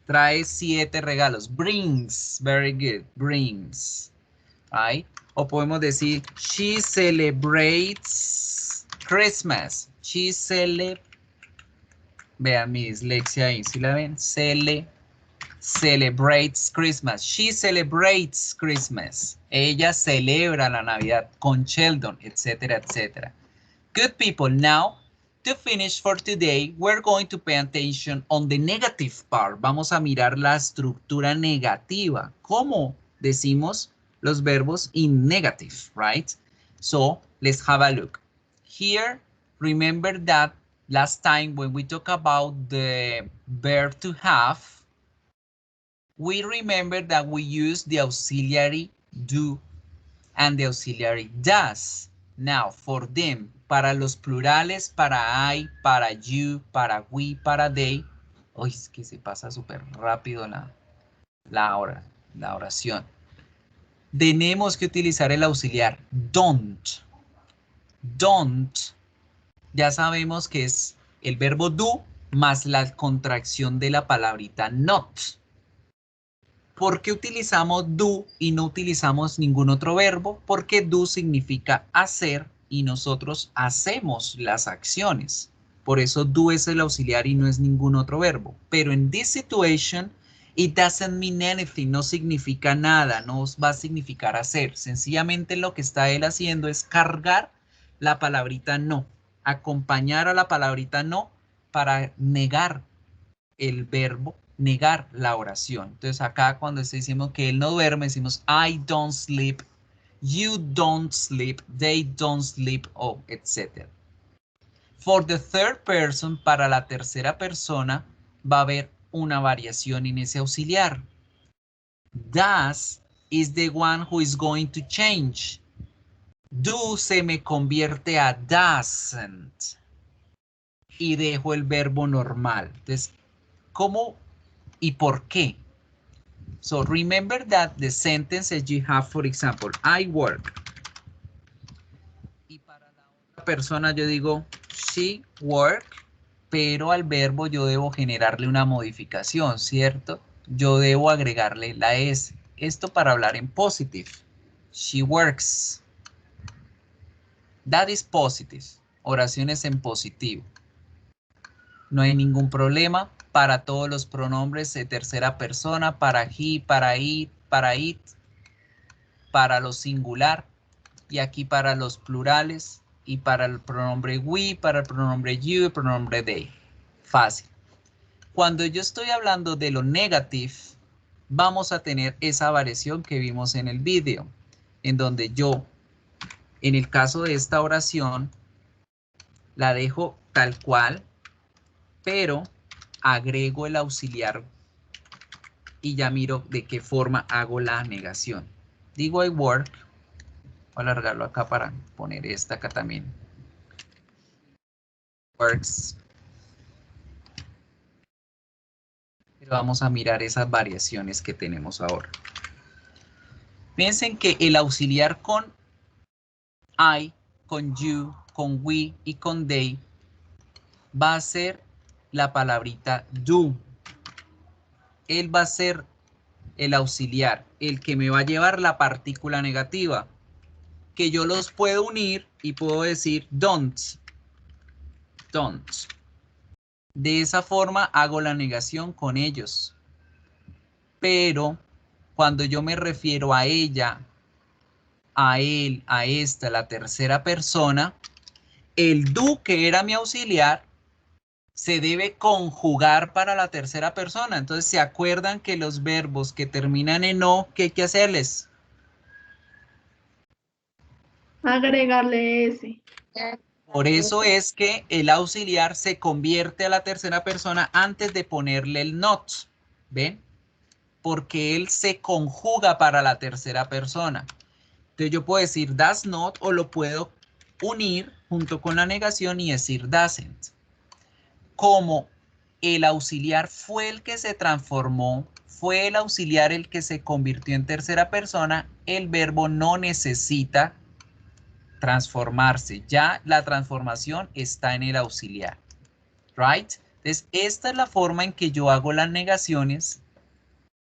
Trae 7 regalos. Brings. Very good. Brings. Right? O podemos decir, she celebrates Christmas. She vean mi dislexia ahí, ¿sí la ven? Celebrates Christmas. She celebrates Christmas. Ella celebra la Navidad con Sheldon, etcétera, etcétera. Good people, now to finish for today, we're going to pay attention on the negative part. Vamos a mirar la estructura negativa. ¿Cómo decimos los verbos in negative, right? So let's have a look. Here, remember that last time when we talk about the verb to have, we remember that we use the auxiliary do and the auxiliary does. Now, for them, para los plurales, para I, para you, para we, para they. Uy, es que se pasa súper rápido la oración. Tenemos que utilizar el auxiliar don't. Don't, ya sabemos que es el verbo do más la contracción de la palabrita not. ¿Por qué utilizamos do y no utilizamos ningún otro verbo? Porque do significa hacer y nosotros hacemos las acciones. Por eso do es el auxiliar y no es ningún otro verbo. Pero en this situation, it doesn't mean anything, no significa nada, no va a significar hacer. Sencillamente lo que está él haciendo es cargar la palabrita no. acompañar a la palabrita no para negar el verbo, negar la oración. Entonces acá cuando decimos que él no duerme, decimos I don't sleep, you don't sleep, they don't sleep, o etc. For the third person, para la tercera persona, va a haber una variación en ese auxiliar. Does is the one who is going to change. Do se me convierte a doesn't. Y dejo el verbo normal. Entonces, ¿cómo y por qué? So remember that the sentences you have, for example, I work. Y para la otra persona yo digo, she work, pero al verbo yo debo generarle una modificación, ¿cierto? Yo debo agregarle la S. Esto para hablar en positive. She works. That is positive. Oraciones en positivo. No hay ningún problema para todos los pronombres de tercera persona, para he, para it, para lo singular, y aquí para los plurales, y para el pronombre we, para el pronombre you, el pronombre they. Fácil. Cuando yo estoy hablando de lo negative, vamos a tener esa variación que vimos en el video, en donde yo, en el caso de esta oración, la dejo tal cual, pero agrego el auxiliar y ya miro de qué forma hago la negación. Digo I work, voy a alargarlo acá para poner esta acá también. Works. Pero vamos a mirar esas variaciones que tenemos ahora. Piensen que el auxiliar con I, con you, con we y con they va a ser la palabrita do. Él va a ser el auxiliar, el que me va a llevar la partícula negativa, que yo los puedo unir y puedo decir don't. Don't. De esa forma hago la negación con ellos. Pero cuando yo me refiero a ella, a él, a esta, la tercera persona, el do, que era mi auxiliar, se debe conjugar para la tercera persona. Entonces, ¿se acuerdan que los verbos que terminan en o, qué hay que hacerles?
Agregarle ese.
Por eso es que el auxiliar se convierte a la tercera persona antes de ponerle el not. ¿Ven? Porque él se conjuga para la tercera persona. Entonces yo puedo decir does not o lo puedo unir junto con la negación y decir doesn't. Como el auxiliar fue el que se transformó, fue el auxiliar el que se convirtió en tercera persona, el verbo no necesita transformarse. Ya la transformación está en el auxiliar. Right? Entonces, esta es la forma en que yo hago las negaciones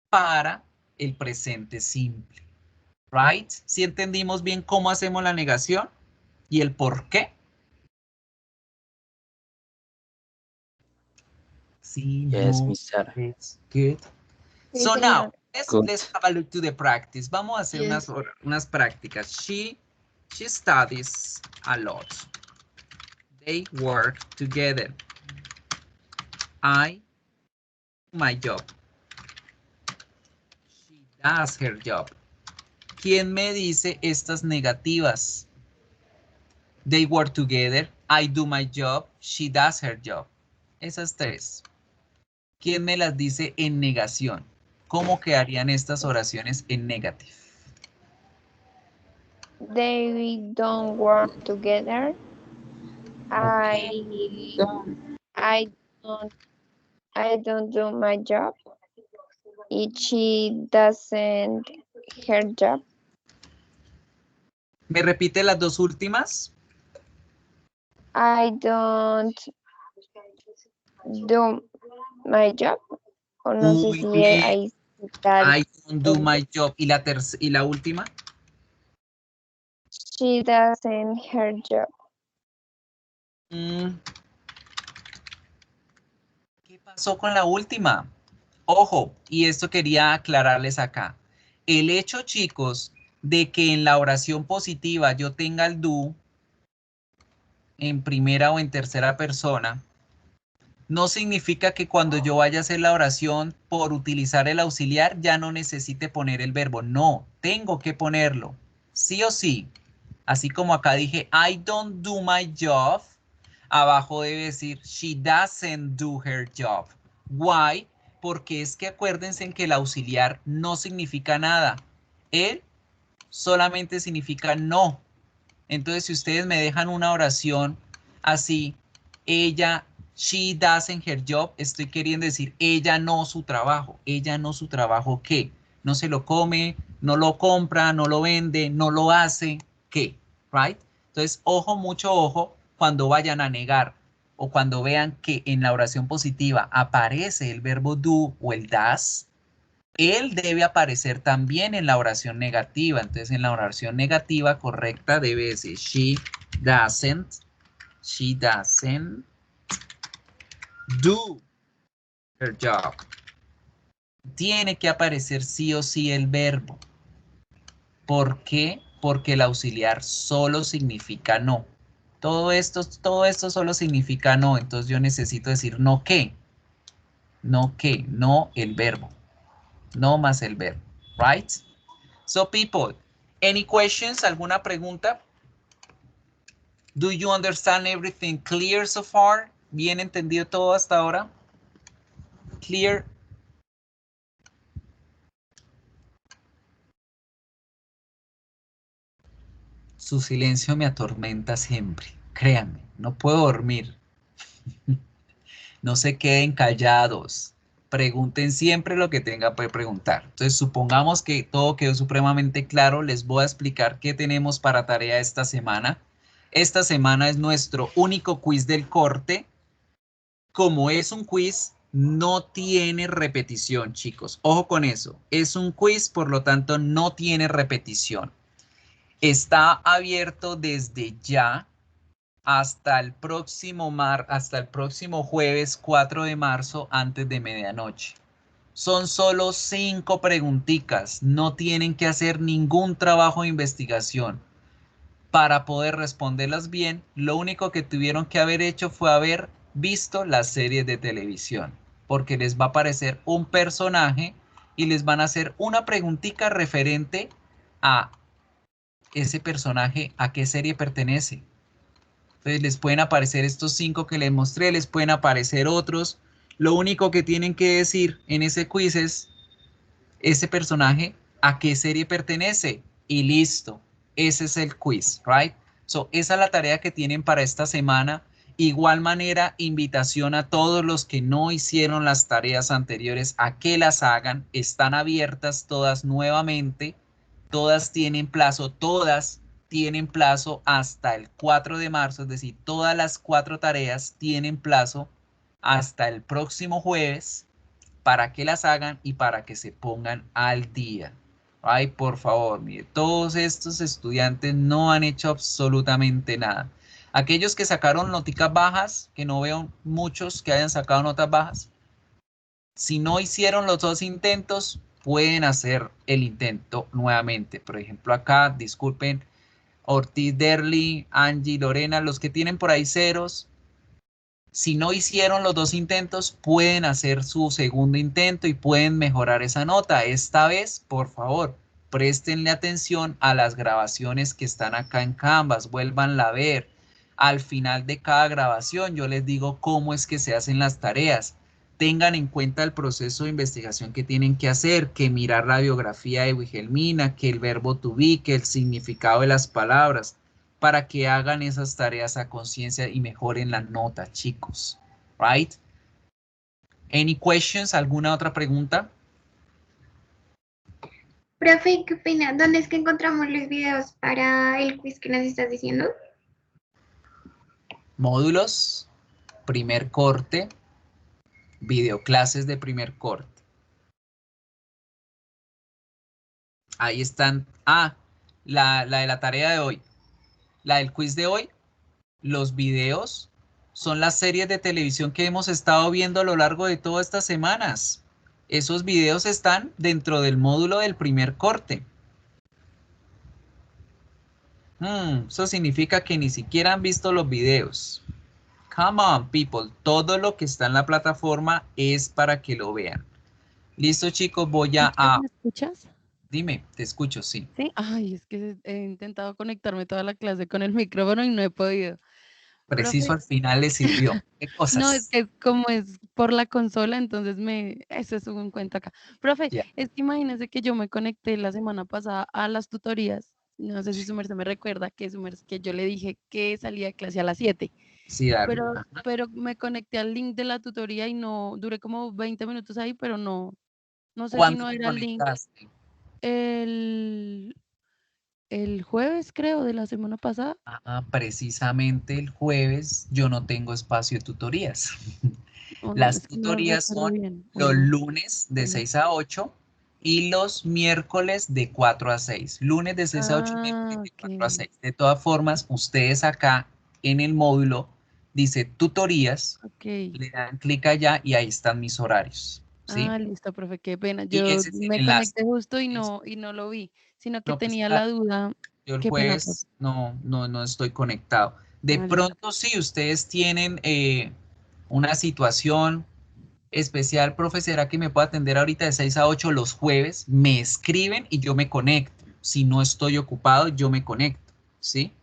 para el presente simple. Right? ¿Sí entendimos bien cómo hacemos la negación y el por qué? Sí,
Yes,
no,
mister.
it's good.
Sí,
So
señor.
now,
Good.
let's have a look to the practice. Vamos a hacer
Yes.
unas prácticas. She studies a lot. They work together. I do my job. She does her job. ¿Quién me dice estas negativas? They work together. I do my job. She does her job. Esas tres. ¿Quién me las dice en negación? ¿Cómo quedarían estas oraciones en negative?
They don't work together. I don't do my job. And she doesn't her job.
¿Me repite las dos últimas?
I don't do my job. O no sé
Muy
si
bien.
ahí está.
I don't do my job. ¿Y la última?
She doesn't her job.
¿Qué pasó con la última? Ojo, y esto quería aclararles acá. El hecho, chicos, de que en la oración positiva yo tenga el do, en primera o en tercera persona, no significa que cuando yo vaya a hacer la oración por utilizar el auxiliar ya no necesite poner el verbo. No, tengo que ponerlo, sí o sí. Así como acá dije, I don't do my job, abajo debe decir, she doesn't do her job. Why? Porque es que acuérdense que el auxiliar no significa nada. Él solamente significa no. Entonces, si ustedes me dejan una oración así, ella, she doesn't her job, estoy queriendo decir, ella no su trabajo. Ella no su trabajo, ¿qué? No se lo come, no lo compra, no lo vende, no lo hace, ¿qué? Right? Entonces, ojo, mucho ojo, cuando vayan a negar o cuando vean que en la oración positiva aparece el verbo do o el does, él debe aparecer también en la oración negativa. Entonces, en la oración negativa correcta debe decir she doesn't do her job. Tiene que aparecer sí o sí el verbo. ¿Por qué? Porque el auxiliar solo significa no. Todo esto solo significa no. Entonces yo necesito decir no qué. No qué, no el verbo. No más el verbo. Right? So people, any questions? ¿Alguna pregunta? Do you understand everything clear so far? ¿Bien entendido todo hasta ahora? Clear? Su silencio me atormenta siempre. Créanme, no puedo dormir. No se queden callados. Pregunten siempre lo que tengan que preguntar. Entonces, supongamos que todo quedó supremamente claro. Les voy a explicar qué tenemos para tarea esta semana. Esta semana es nuestro único quiz del corte. Como es un quiz, no tiene repetición, chicos. Ojo con eso. Es un quiz, por lo tanto, no tiene repetición. Está abierto desde ya hasta el próximo jueves 4 de marzo antes de medianoche. Son solo 5 preguntitas. No tienen que hacer ningún trabajo de investigación. Para poder responderlas bien, lo único que tuvieron que haber hecho fue haber visto las series de televisión, porque les va a aparecer un personaje y les van a hacer una preguntita referente a ese personaje, a qué serie pertenece. Entonces les pueden aparecer estos 5 que les mostré, les pueden aparecer otros. Lo único que tienen que decir en ese quiz es ese personaje, a qué serie pertenece y listo. Ese es el quiz, right? So, esa es la tarea que tienen para esta semana. Igual manera, invitación a todos los que no hicieron las tareas anteriores a que las hagan. Están abiertas todas nuevamente. Todas tienen plazo hasta el 4 de marzo. Es decir, todas las 4 tareas tienen plazo hasta el próximo jueves para que las hagan y para que se pongan al día. Ay, por favor, mire, todos estos estudiantes no han hecho absolutamente nada. Aquellos que sacaron noticas bajas, que no veo muchos que hayan sacado notas bajas, si no hicieron los 2 intentos, pueden hacer el intento nuevamente. Por ejemplo, acá, disculpen, Ortiz, Derly, Angie, Lorena, los que tienen por ahí ceros, si no hicieron los 2 intentos, pueden hacer su segundo intento y pueden mejorar esa nota. Esta vez, por favor, préstenle atención a las grabaciones que están acá en Canvas, vuélvanla a ver. Al final de cada grabación yo les digo cómo es que se hacen las tareas. Tengan en cuenta el proceso de investigación que tienen que hacer, que mirar la biografía de Wilhelmina, que el verbo to be, que el significado de las palabras, para que hagan esas tareas a conciencia y mejoren la nota, chicos. Right? Any questions? ¿Alguna otra pregunta?
Profe, ¿qué opina? ¿Dónde es que encontramos los videos para el quiz que nos estás diciendo?
Módulos, primer corte, videoclases de primer corte. Ahí están. Ah, la de la tarea de hoy. La del quiz de hoy, los videos son las series de televisión que hemos estado viendo a lo largo de todas estas semanas. Esos videos están dentro del módulo del primer corte. Eso significa que ni siquiera han visto los videos. Come on, people. Todo lo que está en la plataforma es para que lo vean. Listo, chicos, voy a...
¿Me escuchas?
Dime, te escucho, sí.
Sí. Ay, es que he intentado conectarme toda la clase con el micrófono y no he podido.
Preciso
Profe,
al final le sirvió. ¿Qué
no, es
cosas?
que como es por la consola, entonces eso es un cuento acá. Profe,
Ya.
es que imagínese que yo me conecté la semana pasada a las tutorías. No sé si su merced me recuerda que que yo le dije que salía de clase a las 7.
Sí, Darby.
Pero me conecté al link de la tutoría y no, duré como 20 minutos ahí, pero no sé si
¿Cuándo
no
te
era el link.
conectaste?
El jueves, creo, de la semana pasada.
Precisamente el jueves yo no tengo espacio de tutorías. Las
Es que no
tutorías
recuerdo
son
bien.
los
Bueno,
lunes de 6 a 8 y los miércoles de 4 a 6. Lunes de 6 a 8 y miércoles de 4 a 6. De todas formas, ustedes acá en el módulo dice tutorías, le dan clic allá y ahí están mis horarios. ¿Sí?
Listo, profe, qué pena.
Y
Yo
ese es el
me
enlace.
conecté justo y no lo vi, sino que
No, pues
tenía la
claro,
duda.
yo el
Qué pena, profe.
jueves no estoy conectado. De
Listo.
pronto, si ustedes tienen una situación especial, profe, ¿será que me puede atender ahorita de 6 a 8 los jueves? Me escriben y yo me conecto. Si no estoy ocupado, yo me conecto, ¿sí?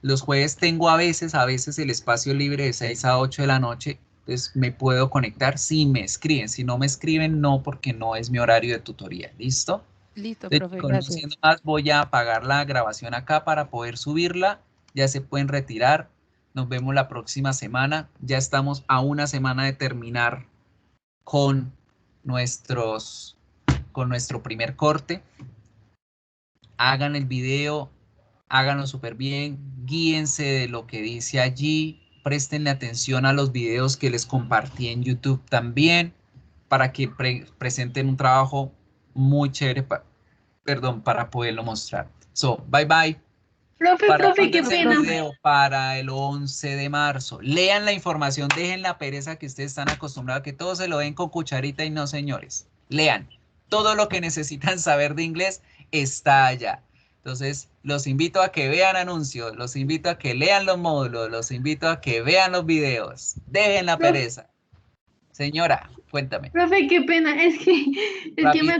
Los jueves tengo a veces el espacio libre de 6 a 8 de la noche, entonces me puedo conectar si me escriben. Si no me escriben, no, porque no es mi horario de tutoría, ¿listo?
Listo,
Entonces,
profe,
chicos, no
gracias.
siendo más, voy a apagar la grabación acá para poder subirla. Ya se pueden retirar. Nos vemos la próxima semana. Ya estamos a una semana de terminar con nuestro primer corte. Hagan el video, háganlo súper bien, guíense de lo que dice allí, préstenle atención a los videos que les compartí en YouTube también, para que presenten un trabajo muy chévere, para poderlo mostrar. So, bye bye.
Profe, qué
El
pena.
video para el 11 de marzo. Lean la información, dejen la pereza que ustedes están acostumbrados a que todo se lo den con cucharita y no, señores. Lean. Todo lo que necesitan saber de inglés está allá. Entonces, los invito a que vean anuncios, los invito a que lean los módulos, los invito a que vean los videos. Dejen la pereza. Señora, cuéntame.
Profe, qué pena. Es que me